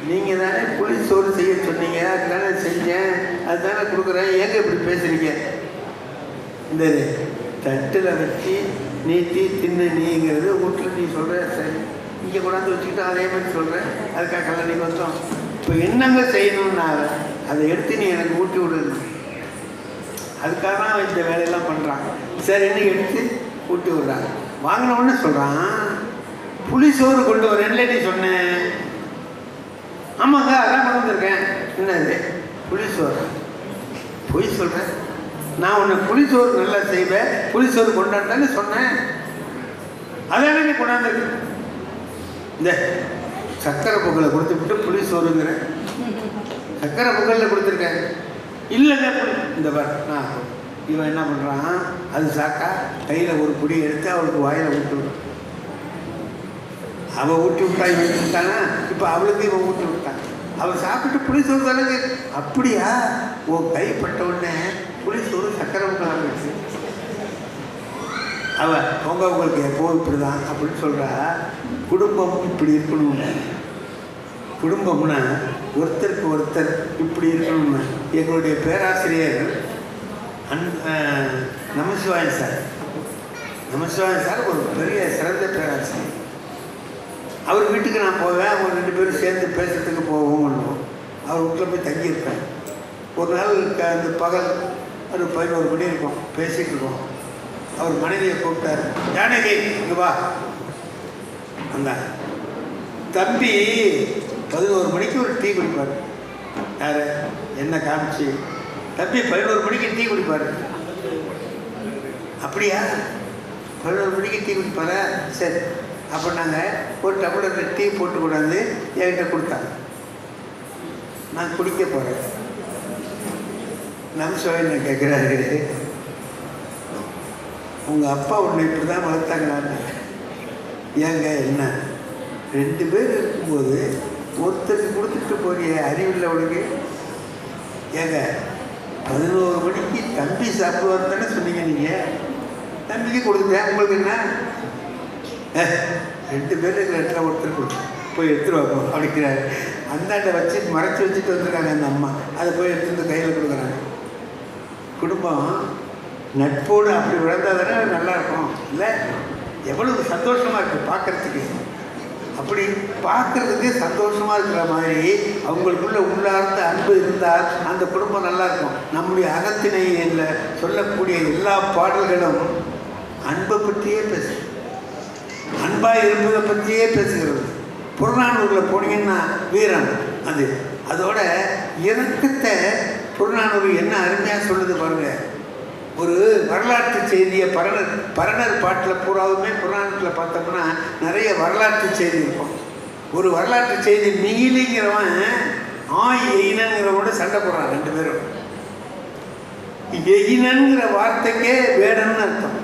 நீங்கள் தானே புளிச்சோறு செய்ய சொன்னீங்க, அதுதானே செஞ்சேன், அதுதானே கொடுக்குறேன், ஏங்க இப்படி பேசுகிறீங்க? இந்த தட்டில் வச்சு நீட்டி தின்னு நீங்கிறது வீட்டில் நீ சொல்கிற சரி, இங்கே கொண்டாந்து வச்சுக்கிட்டு அதே மாதிரி சொல்கிறேன். அதுக்காக கல்லணைக்கு வந்தோம். இப்போ என்னங்க செய்யணும்னா அதை எடுத்து நீ எனக்கு ஊட்டி விடுது. அதுக்காக தான் இந்த வேலையெல்லாம் பண்ணுறாங்க. சரின்னு எடுத்து ஊட்டி விடுறாங்க. வாங்கினவுடனே சொல்கிறான், புளிச்சோறு கொண்டு வரேன்ல நீ சொன்னேன். ஆமாங்க, அதான் கொண்டு வந்திருக்கேன். என்னது புளிச்சோறு? பொய் சொல்கிறேன். நான் உன்னை புளிச்சோறு நல்லா செய்வேன், புளிச்சோறு கொண்டாந்தானே சொன்னேன். அதானே நீ கொண்டாந்துருக்கு. இந்த சக்கரை பொங்கலை கொடுத்துவிட்டு புளிச்சோறுங்கிறேன். சக்கரை பொங்கலில் கொடுத்துருக்கேன். இல்லைங்க இந்த பார். நான் இவன் என்ன பண்ணுறான், அது சாக்கா கையில் ஒரு பொடி எடுத்து அவளுக்கு வாயில் ஊட்டி விடும். அவள் ஊட்டி விட்டா இவன் விட்டானா, இப்போ அவளுக்கு இவன் ஊட்டி விட்டான். அவள் சாப்பிட்டு புளிச்சோறு தானே. அப்படியா? ஓ கைப்பட்ட உடனே புளிச்சோறு சக்கரை பொங்கல் ஆகிடுச்சு. அவள் உங்களுக்கு எப்போது இப்படி தான் அப்படின்னு சொல்கிறா. குடும்பம் இப்படி இருக்கணும்னு. குடும்பம்னா ஒருத்தருக்கு ஒருத்தர் இப்படி இருக்கணும்னு எங்களுடைய பேராசிரியர் நமசிவாயன் சார் ஒரு பெரிய சிறந்த பேராசிரியர். அவர் வீட்டுக்கு நான் போவேன். அவங்க 2 பேரும் சேர்ந்து பேசுறதுக்கு போவோம் பண்ணுவோம். அவர் வீட்டில் போய் தங்கியிருப்பேன். ஒரு நாள் அந்த பகல் ஒரு 11 மணி இருக்கும், பேசிகிட்டு இருக்கோம். அவர் மனைவியை கூப்பிட்டார். ஜானகி இங்கே வா. அந்த தம்பி 11 மணிக்கு ஒரு டீ குடிப்பார். யார் என்ன காமிச்சு? தம்பி 11 மணிக்கு டீ குடிப்பார். அப்படியா? 11 மணிக்கு டீ குடிப்பாரா? சரி. அப்போ நாங்கள் ஒரு டம்ளரில் டீ போட்டு கொண்டாந்து என்கிட்ட கொடுத்தாங்க. நான் குடிக்க போகிறேன். நமசிவாயன் கேட்குறாரு, உங்கள் அப்பா உன்னை இப்படி தான் வளர்த்தாங்களான்னு. ஏங்க என்ன 2 பேர் இருக்கும்போது ஒருத்தருக்கு கொடுத்துட்டு போறிய அறிவில்லை உனக்கு? ஏங்க 11 மணிக்கு தம்பி சாப்பிடுவார் தானே சொன்னீங்க நீங்கள். தம்பிக்கு கொடுத்துட்டேன், உங்களுக்கு என்ன? 2 பேர் இருக்கிற இடத்துல ஒருத்தர் கொடுத்து போய் எடுத்துகிட்டு வைப்போம் அப்படிங்கிறாரு. அந்தாண்ட வச்சு மறைச்சி வச்சுட்டு வந்துருக்காங்க அந்த அம்மா. அதை போய் எடுத்துட்டு வந்து கையில் கொடுக்குறாங்க. குடும்பம் நட்போடு அப்படி விழுந்தால் தானே நல்லாயிருக்கும் இல்லை? எவ்வளவு சந்தோஷமாக இருக்குது பார்க்குறதுக்கு. அப்படி பார்க்குறதுக்கு சந்தோஷமாக இருக்கிற மாதிரி அவங்களுக்குள்ள உள்ளார்ந்த அன்பு இருந்தால் அந்த குடும்பம் நல்லாயிருக்கும். நம்முடைய அகத்திணையில் சொல்லக்கூடிய எல்லா பாடல்களும் அன்பை பற்றியே பேசு, அன்பாக இருப்பதை பற்றியே பேசுகிறது. புறநானூரில் போனீங்கன்னா வீரன் அது அதோட இறக்கத்தை புறநானூறு என்ன அருமையாக சொல்லுது பாருங்க. ஒரு வரலாற்று செய்தியை பரணர் பாட்டில் பூராவுமே புறநானூற்றில் பார்த்தோம்னா நிறைய வரலாற்று செய்தி இருக்கும். ஒரு வரலாற்று செய்தி மிகிலிங்கிறவன் எயினங்கிறவோட சண்டை போடுறான். 2 பேரும். எயினங்கிற வார்த்தைக்கே வேடன்னு அர்த்தம்.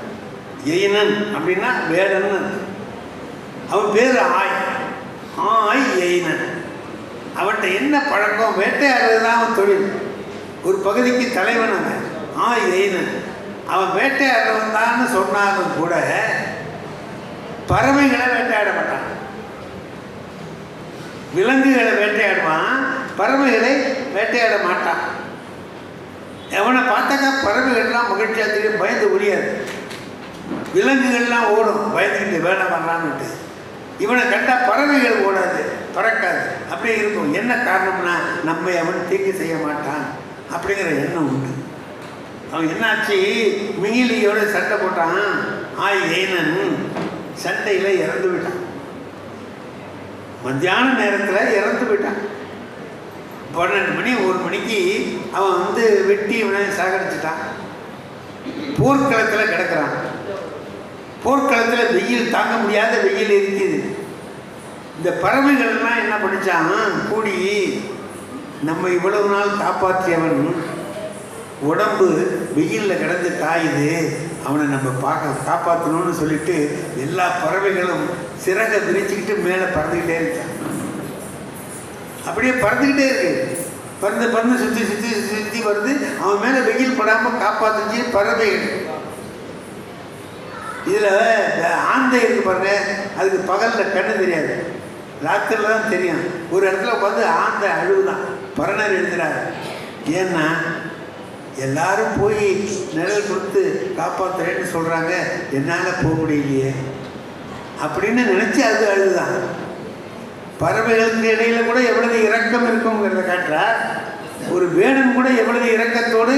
எயினன் அப்படின்னா வேடன்னு அர்த்தம். அவன் பேர் எயினன். அவன்கிட்ட என்ன பழக்கம்? வேட்டையாடுறது தான் அவன் தொழில். ஒரு பகுதிக்கு தலைவன் அவன் எயினன். அவன் வேட்டையாடுறவன் தான் சொன்னாலும் கூட பறவைகளை வேட்டையாட மாட்டான். விலங்குகளை வேட்டையாடுவான், பறவைகளை வேட்டையாட மாட்டான். அவனை பார்த்தாக்கா பறவைகள்லாம் மகிழ்ச்சியாக தெரியும், பயந்து முடியாது. விலங்குகள்லாம் ஓடும் பயந்துக்கிட்டு வேணாம் வரலான்னுட்டு. இவனை கண்டால் பறவைகள் ஓடாது, பறக்காது, அப்படியே இருக்கும். என்ன காரணம்னா நம்மை அவன் தீங்கு செய்ய மாட்டான் அப்படிங்கிற எண்ணம் உண்டு. அவன் என்னாச்சு, மிகிலியோட சண்டை போட்டான். ஏனன் சண்டையில் இறந்து விட்டான். மத்தியான நேரத்தில் இறந்து போயிட்டான். 12 மணி 1 மணிக்கு அவன் வெட்டி இவனை சாகடிச்சிட்டான். போர்க்களத்தில் கிடக்கிறான். போர்க்களத்தில் வெயில் தாங்க முடியாத வெயில் இருக்குது. இந்த பறவைகள்லாம் என்ன பண்ணிச்சான், கூடி நம்ம இவ்வளவு நாள் காப்பாற்றியவன் உடம்பு வெயிலில் கிடந்து காயுது, அவனை நம்ம காப்பாற்றணும்னு சொல்லிட்டு எல்லா பறவைகளும் சிறகை விரிச்சுக்கிட்டு மேலே பறந்துக்கிட்டே இருக்கான். அப்படியே பறந்துக்கிட்டே இருக்கு. பறந்து சுற்றி வருது. அவன் மேலே வெயில் படாமல் காப்பாற்றுச்சு பறவைகள். இதில் ஆந்தை இருக்கு பாருங்க, அதுக்கு பகலில் கண்ணு தெரியாது, ராத்திரில தான் தெரியும். ஒரு இடத்துல உட்காந்து ஆந்தை அழுவுதான். பரணர் எழுதுறாரு. ஏன்னா எல்லாரும் போய் நிழல் கொடுத்து காப்பாற்றுறேன்னு சொல்கிறாங்க, என்னால் போக முடியலையே அப்படின்னு நினச்சி அது அழுதுதான். பறவைகளுக்கு இடையில கூட எவ்வளவு இரக்கம் இருக்குங்கிறத காட்டுறார். ஒரு வேடன் கூட எவ்வளவு இரக்கத்தோடு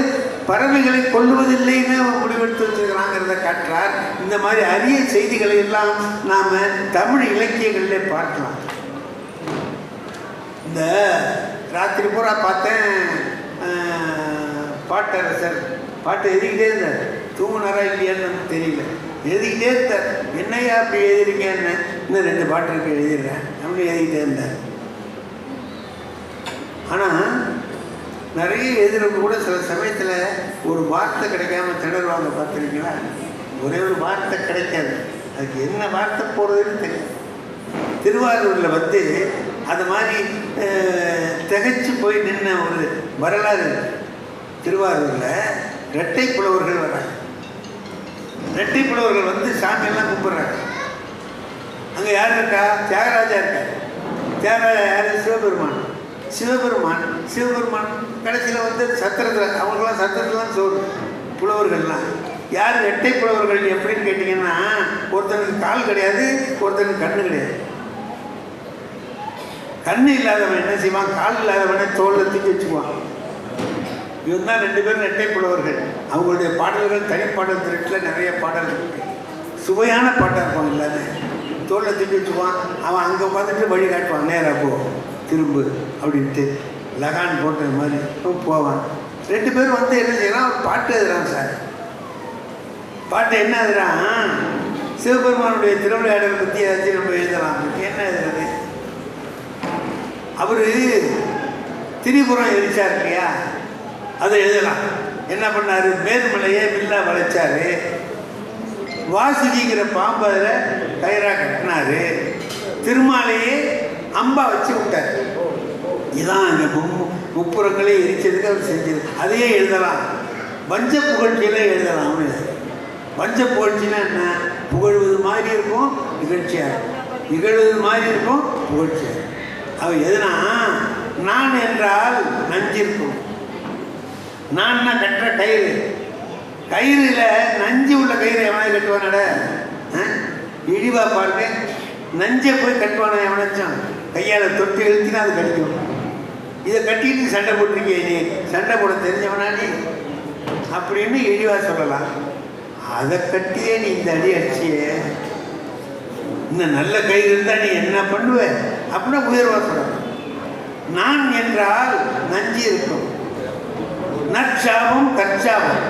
பறவைகளை கொல்லுவதில்லைன்னு முடிவெடுத்து வச்சுக்கிறாங்கிறத காட்டுறார். இந்த மாதிரி அரிய செய்திகளை எல்லாம் நாம் தமிழ் இலக்கியங்களிலே பார்க்கலாம். இந்த ராத்திரி பூரா பார்த்தேன், பாட்டரசர் பாட்டு எழுதிக்கிட்டே இருந்தார். தூங்குனாரா இல்லையான்னு நமக்கு தெரியல, எழுதிக்கிட்டே இருந்தார். என்னையா அப்படி எழுதிருக்கேன்னு, இன்னும் 2 பாட்டு இருக்கு எழுதிடுறேன் அப்படி எழுதிக்கிட்டே இருந்தார். ஆனால் நிறைய எழுதுறவங்க கூட சில சமயத்தில் ஒரு வார்த்தை கிடைக்காம திணறுவாங்க. பார்த்துருக்கீங்களா? ஒரே ஒரு வார்த்தை கிடைக்காது, அதுக்கு என்ன வார்த்தை போடுறதுன்னு தெரியாது. திருவாரூரில் அது மாதிரி திகைச்சு போய் நின்ன ஒரு வரலாறு. திருவாரூரில் இரட்டை புலவர்கள் வர்றாங்க. இரட்டை புலவர்கள் சாமியெல்லாம் கும்பிட்றாங்க. அங்கே யார் இருக்கா? தியாகராஜா இருக்கார். தியாகராஜா யார்? சிவபெருமான் கடைசியில் சத்திரத்தில், அவங்களுக்கெல்லாம் சத்திரத்தில் தான் சோறு. புலவர்கள்லாம் யார்? இரட்டை புலவர்கள் எப்படின்னு கேட்டிங்கன்னா, ஒருத்தனுக்கு கால் கிடையாது, ஒருத்தனுக்கு கண்ணு கிடையாது. கண்ணு இல்லாதவன் என்ன செய்வான்? கால் இல்லாதவனை தோளில் தூக்கி வச்சுக்குவான். இவன் தான் 2 பேரும் இரட்டை புலவர்கள். அவங்களுடைய பாடல்கள் தனிப்பாடல் திரட்டில் நிறைய பாடல் இருக்கு. சுவையான பாட்டாக இருப்பான். இல்லாத தோளில் தூக்கி வச்சுக்குவான். அவன் அங்கே பார்த்துட்டு வழி காட்டுவான், நேராக போ திரும்பு அப்படின்ட்டு லகான் போட்டது மாதிரி போவான். 2 பேரும் என்ன செய்யறான்? ஒரு பாட்டு எழுதுறான். சார் பாட்டு என்ன எழுதுறான்? சிவபெருமானுடைய திருவிளையாடலை பற்றி ஏதாச்சும் நம்ம எழுதலாம். என்ன எழுதுறது? அவர் திரிபுரம் எரிச்சார் இல்லையா, அதை எழுதலாம். என்ன பண்ணார்? மேல்மலையே வில்லா வளைச்சார். வாசுகிங்கிற பாம்பு அதில் கயிறாக கட்டினார். திருமாலையே அம்பா வச்சு விட்டார். இதான் அங்கே முப்புறங்களே எரிச்சதுக்கு அவர் செஞ்சது. அதையே எழுதலாம். வஞ்ச புகழ்ச்சியெல்லாம் எழுதலாம். அவனு வஞ்ச புகழ்ச்சின்னா என்ன? புகழ்வது மாதிரி இருக்கும் நிகழ்ச்சியாக, நிகழ்வது மாதிரி இருக்கும் புகழ்ச்சியாக. அவன் எதுனா, நான் என்றால் நஞ்சிருக்கும். நான்னா கட்டுற கயிறு, கயிறுல நஞ்சு உள்ள கயிறு எவனை கட்டுவானட? இழிவா பாருங்க, நஞ்சை போய் கட்டுவானா எவனாச்சும்? கையால் தொட்டு இழுத்தினா அது கடிக்கும். இதை கட்டிட்டு சண்டை போட்டிருக்கே, நீ சண்டை போட தெரிஞ்சவனா நீ அப்படின்னு இழிவா சொல்லலாம். அதை கட்டியே நீ இந்த அடி அடிச்சியே, இன்னும் நல்ல கயிறு இருந்தால் நீ என்ன பண்ணுவ அப்படின்னா உயர்வா சொல்லலாம். நான் என்றால் நஞ்சு இருக்கும். நற்சாபம் கற்சாபம்.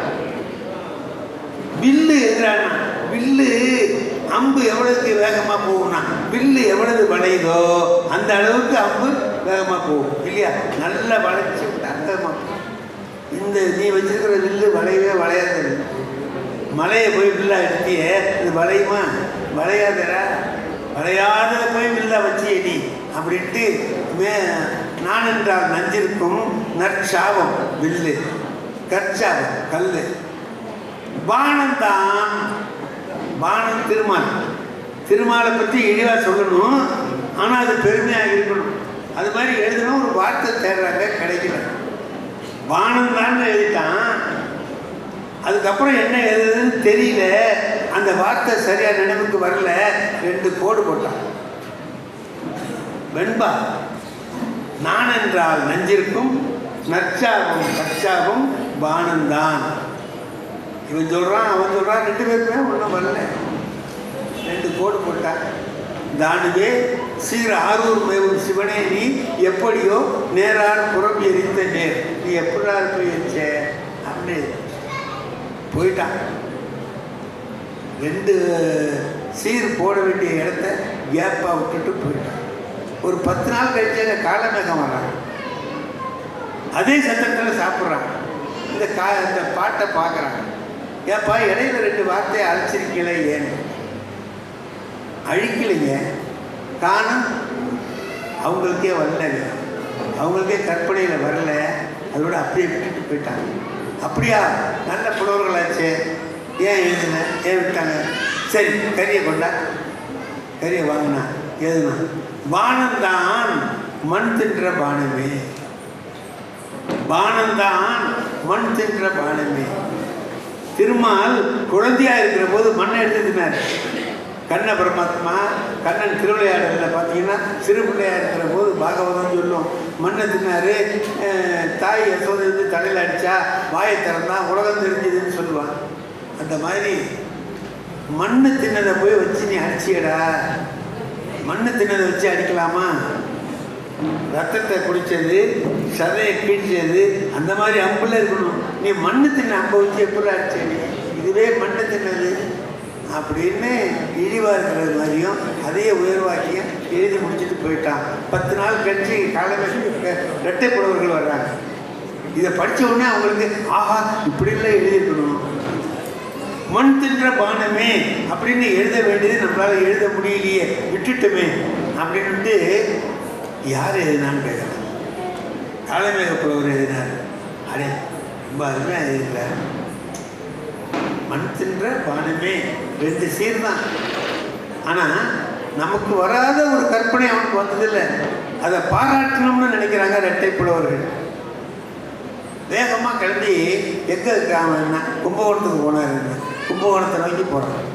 வில்லு எதிரான வில்லு அம்பு எவ்வளவுக்கு வேகமாக போகும்னா வில்லு எவ்வளவு வளையுதோ அந்த அளவுக்கு அம்பு வேகமாக போகும் இல்லையா? நல்லா வளைச்சி வேகமாக போகும். இந்த நீ வச்சிருக்கிற வில்லு வளையவே வளையாது. மலையை போய் வில்லா எடுத்தியே இது வளையுமா? வளையாதரா? வளையாத போய் வில்லா வச்சியே நீ அப்படின்ட்டு நான் என்றால் நஞ்சிருக்கும். நற்சாபம் வில்லு, கற்சாபம் கல். பானம் தான். பானம் திருமால். திருமாலை பற்றி இழிவாக சொல்லணும், ஆனால் அது பெருமையாக இருக்கணும். அது மாதிரி எழுதணும். ஒரு வார்த்தை தேடுறாங்க, கிடைக்கல. பானம் தான் எழுதிட்டான். அதுக்கப்புறம் என்ன எழுதுன்னு தெரியல. அந்த வார்த்தை சரியாக நினைவுக்கு வரல. 2 கோடு போட்டான். வெண்பா. நான் என்றால் நஞ்சிருக்கும். நற்சாபம் கற்சாபம் பானந்தான். இவன் சொல்கிறான், அவன் சொல்கிறான். 2 பேருமே ஒன்றும் வரல. 2 கோடு போட்டான். தானுவே சீர் ஆரூர் மேவும் சிவனே நீ எப்படியோ நேரார் புறம் எரித்த நேர். நீ எப்படா போய் எரிச்ச அப்படின்னு போயிட்டான். 2 சீர் போட வேண்டிய இடத்த கேப்பாக விட்டுட்டு போயிட்டான். ஒரு 10 நாள் கழிச்சு அந்த காலமேகம் வர்றாங்க. அதே சத்தத்தில் சாப்பிட்றாங்க. இந்த பாட்டை பார்க்குறாங்க. ஏப்பா இடையில 2 வார்த்தையை அழைச்சிருக்கீங்களே ஏன்னு? அழிக்கலைங்க. காரணம் அவங்களுக்கே வரலைங்க. அவங்களுக்கே கற்பனையில் வரல. அதோட அப்படியே விட்டுட்டு போயிட்டாங்க. அப்படியா? நல்ல புலவர்களாச்சு. ஏன் எழுதுன? ஏன் விட்டாங்க? சரி கறியை கொண்டா. கறியை வாங்கினா எழுதுனா பானந்தான் மண் தின்ற பானமே. பானந்தான் மண் தின்ற பானமே. திருமால் குழந்தையா இருக்கிற போது மண்ணை எடுத்துனார். கண்ண பரமாத்மா கண்ணன் திருவிளையாடலில் பார்த்தீங்கன்னா சிறு பிள்ளையாக இருக்கிற போது பாகவதம் சொல்லும். மண்ணை தின்னாரு. தாய் யசோதை வந்து தலையில் அடித்தா வாயை திறந்தா உலகம் தெரிஞ்சதுன்னு சொல்லுவான். அந்த மாதிரி மண்ணு தின்னதை போய் வச்சு நீ அடிச்சியடா. மண்ணு தின்னதை வச்சு அடிக்கலாமா? ரத்தத்தை குடித்தது, சதையை கீழ்ச்சது, அந்த மாதிரி அம்புல இருக்கணும். நீ மண்ணு தின்ன அம்பை வச்சு எப்படி அடிச்சது? இதுவே மண்ணு தின்னது அப்படின்னு இழிவாக இருக்கிறது மாதிரியும் அதையே உயர்வாக்கியும் எழுதி முடிச்சுட்டு போயிட்டான். 10 நாள் கழிச்சு காலமே இரட்டை புலவர்கள் வர்றாங்க. இதை படித்த உடனே அவங்களுக்கு ஆஹா இப்படிலாம் எழுதியிருக்கணும். மண் தின்ற பானமே அப்படின்னு எழுத வேண்டியது நம்மளால் எழுத முடியலையே, விட்டுட்டுமே அப்படின்ட்டு யார் எழுதினான்னு கேட்குறாங்க. காலமேக புலவர் எழுதினார். அடே ரொம்ப அருமையாக எழுதினார். மண் தின்ற பானமே 2 சீர் தான். ஆனால் நமக்கு வராத ஒரு கற்பனை அவனுக்கு வந்ததில்லை. அதை பாராட்டணும்னு நினைக்கிறாங்க இரட்டை புலவர்கள். வேகமாக கிளம்பி எங்கே இருக்காங்கன்னா கும்பகோணத்துக்கு போனார். கும்பகோணத்தை நோக்கி போகிறான்.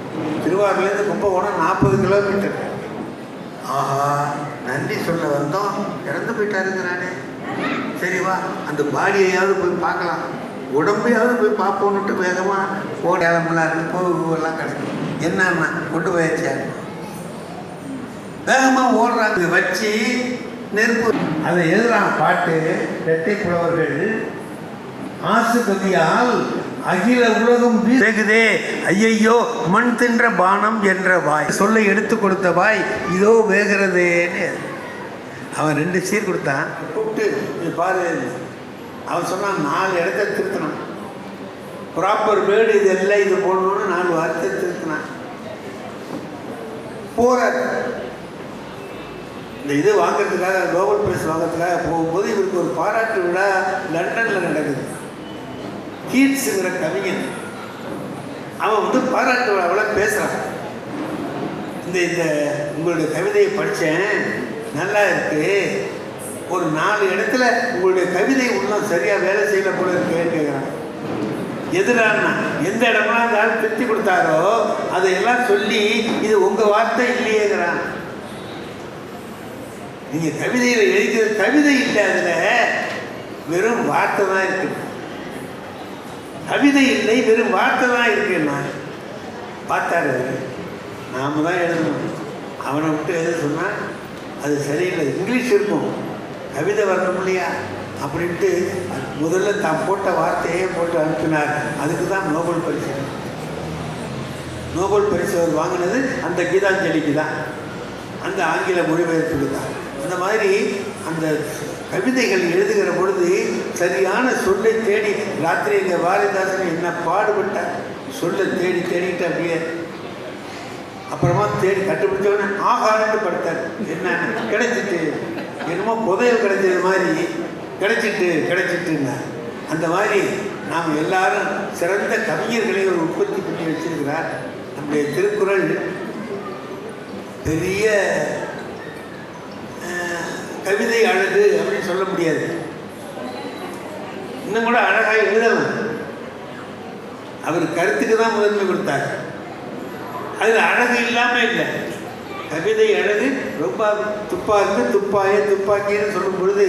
திருவாரூர்லேருந்து கும்பகோணம் 40 கிலோமீட்டர். ஆஹா நன்றி சொல்ல வந்தோம், இறந்து போயிட்டாருங்கிறானே. சரிவா அந்த பாடியையாவது போய் பார்க்கலாம், உடம்பையாவது போய் பார்ப்போன்னுட்டு வேகமாக போடலாம். பூவெல்லாம் கிடைக்கும். என்னன்னா கொண்டு போயாச்சா வேகமாக ஓடுறாங்க. வச்சு நெருப்பு அதை எழுதுறான் பாட்டு. இரட்டை புலவர்கள் ஆசுபதியால் அகில உலகம் வேகுதே ஐயையோ மண் தின்ற பானம் என்ற வாய். சொல்ல எடுத்து கொடுத்த வாய் இதோ வேகிறதேன்னு அவன் 2 சீர் கொடுத்தான். கூப்பிட்டு இது பாரு, அவன் சொன்னான் 4 இடத்த திருத்தினான். ப்ராப்பர் வேர்டு இது எல்லாம் இது போடணும்னு 4 வார்த்தை திருத்தினான். போகிறார். இந்த இது வாங்கிறதுக்காக நோபல் பிரைஸ் வாங்கிறதுக்காக போகும்போது இவருக்கு ஒரு பாராட்டு விழா லண்டனில் நடக்குது. கீட்ஸுங்கிற கவிஞன் அவன் வந்து பாராட்டு விழாவில் பேசுகிறான். இந்த உங்களுடைய கவிதையை படித்தேன், நல்லா இருக்கு. ஒரு 4 இடத்துல உங்களுடைய கவிதை உள்ளம் சரியாக வேலை செய்யல போல இருக்கேன்னு கேட்குறான். எதிரானா எந்த இடம்லாம் அந்த ஆள் திருத்தி கொடுத்தாரோ அதையெல்லாம் சொல்லி இது உங்கள் வார்த்தை இல்லையேங்கிறான். நீங்கள் கவிதையில் எழுதிக்கிற கவிதை இல்லை, அதில் வெறும் வார்த்தை தான் இருக்குது. கவிதை இல்லை, வெறும் வார்த்தை தான் இருக்குன்னா பார்த்தாரு. நாம் தான் எழுதணும். அவனை விட்டு எழுத சொன்னால் அது சரியில்லை. இங்கிலீஷ் இருக்கும், கவிதை வரணும் இல்லையா அப்படின்ட்டு முதல்ல தான் போட்ட வார்த்தையே போட்டு அனுப்பினார். அதுக்கு தான் நோபல் பரிசு. நோபல் பரிசு அவர் வாங்கினது அந்த கீதாஞ்சலிக்கு தான், அந்த ஆங்கில மொழிபெயர்ப்புக்கு தான். அந்த மாதிரி அந்த கவிதைகள் எழுதுகிற பொழுது சரியான சொல்லை தேடி, ராத்திரி எங்கள் பாரதிதாசன் என்ன பாடுபட்டார், சொல்லை தேடிட்டு அப்படியே அப்புறமா தேடி கண்டுபிடிச்சவன ஆகாரன்னு படுத்தார். என்ன கிடைச்சிட்டு, என்னமோ புதையல் கிடைச்சது மாதிரி கிடைச்சிட்டுன்னா. அந்த மாதிரி நாம் எல்லாரும் சிறந்த கவிஞர்களை ஒரு உற்பத்தி பண்ணி வச்சிருக்கிறார். நம்முடைய திருக்குறள் பெரிய கவிதை அழகு அப்படின்னு சொல்ல முடியாது. இன்னும் கூட அழகாக எழுதலாம். அவர் கருத்துக்கு தான் முதன்மை கொடுத்தார். அதில் அழகு இல்லாமல் இல்லை. கவிதை அழகு ரொம்ப துப்பாக்கு துப்பாக்கின்னு சொல்லும் பொழுது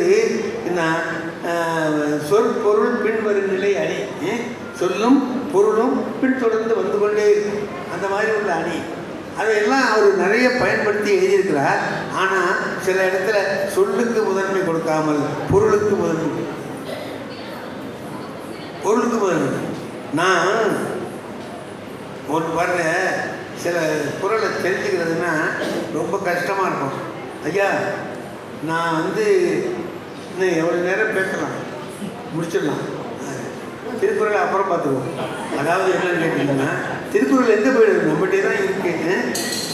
என்ன, சொற்பொருள் பின்வரும் நிலை அணி, சொல்லும் பொருளும் பின்தொடர்ந்து வந்து கொண்டே இருக்கும். அந்த மாதிரி உள்ள அணி அதையெல்லாம் அவர் நிறைய பயன்படுத்தி எழுதியிருக்கிறார். ஆனால் சில இடத்துல சொல்லுக்கு முதன்மை கொடுக்காமல் பொருளுக்கு முதன்மை. நான் ஒன்று பாருங்க, சில குறளை தெரிஞ்சுக்கிறதுனா ரொம்ப கஷ்டமாக இருக்கும். ஐயா நான் இன்னும் எவ்வளோ நேரம் பேசலாம், முடிச்சிடலாம். திருக்குறளை அப்புறம் பார்த்துக்குவோம். அதாவது என்னன்னு கேட்டிங்கன்னா, திருக்குறள் எங்கே போயிடுது, நம்மகிட்டே தான் இருக்குன்னு.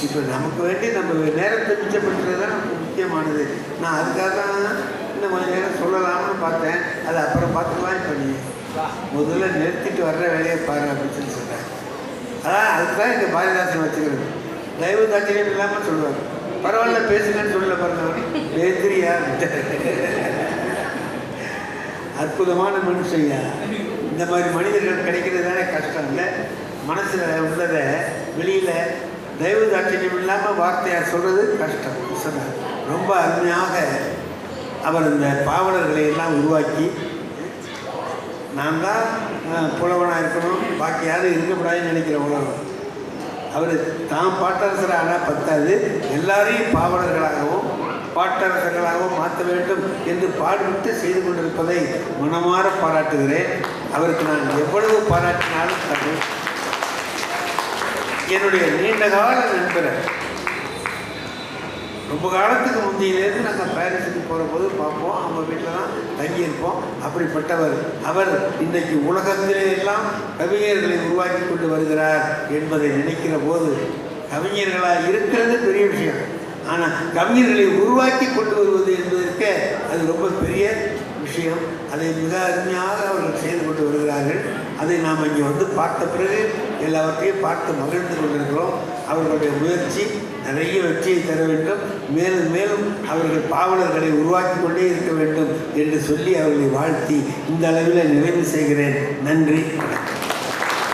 இப்போ நமக்கு வேண்டி நம்ம நேரத்தை மிச்சப்படுத்துறது தான் நமக்கு முக்கியமானது. நான் அதுக்காக தான் இன்னும் கொஞ்சம் நேரம் சொல்லலாம்னு பார்த்தேன். அதை அப்புறம் பார்த்துக்கலாம். இப்போ நீ முதல்ல நிறுத்திட்டு வர்ற வேலையை பாரு அப்படின்னு சொல்கிறேன். அதான் அதுக்கு தான் எங்கள் பாரதிதாசன் வச்சுக்கிறது. தயவு தாட்சியம் இல்லாமல் சொல்லுவார். பரவாயில்ல பேசுங்கன்னு சொல்ல பாருங்க, பேத்திரியா. அற்புதமான மனுஷையா. இந்த மாதிரி மனிதர்கள் கிடைக்கிறது தானே கஷ்டம் இல்லை. மனசில் உள்ளதை வெளியில் தயவு தாட்சியம் இல்லாமல் வார்த்தையாக சொல்கிறது கஷ்டம். சொன்னார் ரொம்ப அருமையாக. அவர் இந்த பாவலர்களை எல்லாம் உருவாக்கி, நான் தான் புலவனாக இருக்கணும், பாக்கி யாரும் இருக்கக்கூடாதுன்னு நினைக்கிற உலகம். அவர் தான் பாட்டரசராக ஆனால் பத்தாது, எல்லாரையும் பாவலர்களாகவும் பாட்டரசர்களாகவும் மாற்ற வேண்டும் என்று பாடுபட்டு செய்து கொண்டிருப்பதை மனமாற பாராட்டுகிறேன். அவருக்கு நான் எவ்வளவு பாராட்டினாலும் அது என்னுடைய நீண்டகால நண்பர். ரொம்ப காலத்துக்கு முந்தையிலேருந்து நாங்கள் பாரிஸுக்கு போகிற போது பார்ப்போம், அவங்க வீட்டில் தான் தங்கியிருப்போம். அப்படிப்பட்டவர் அவர் இன்றைக்கு உலகத்திலே எல்லாம் கவிஞர்களை உருவாக்கி கொண்டு வருகிறார் என்பதை நினைக்கிற போது, கவிஞர்களாக இருக்கிறது பெரிய விஷயம், ஆனால் கவிஞர்களை உருவாக்கி கொண்டு வருவது என்பதற்கு அது ரொம்ப பெரிய விஷயம். அதை மிக அருமையாக அவர்கள் செய்து கொண்டு வருகிறார்கள். அதை நாம் இங்கே பார்த்த பிறகு எல்லாவற்றையும் பார்த்து மகிழ்ந்து கொண்டிருக்கிறோம். அவர்களுடைய முயற்சி நிறைய வெற்றியை தர வேண்டும். மேலும் மேலும் அவர்கள் பாவலர்களை உருவாக்கி கொண்டே இருக்க வேண்டும் என்று சொல்லி அவர்களை வாழ்த்தி இந்த அளவில் நிறைவு செய்கிறேன். நன்றி, வணக்கம்.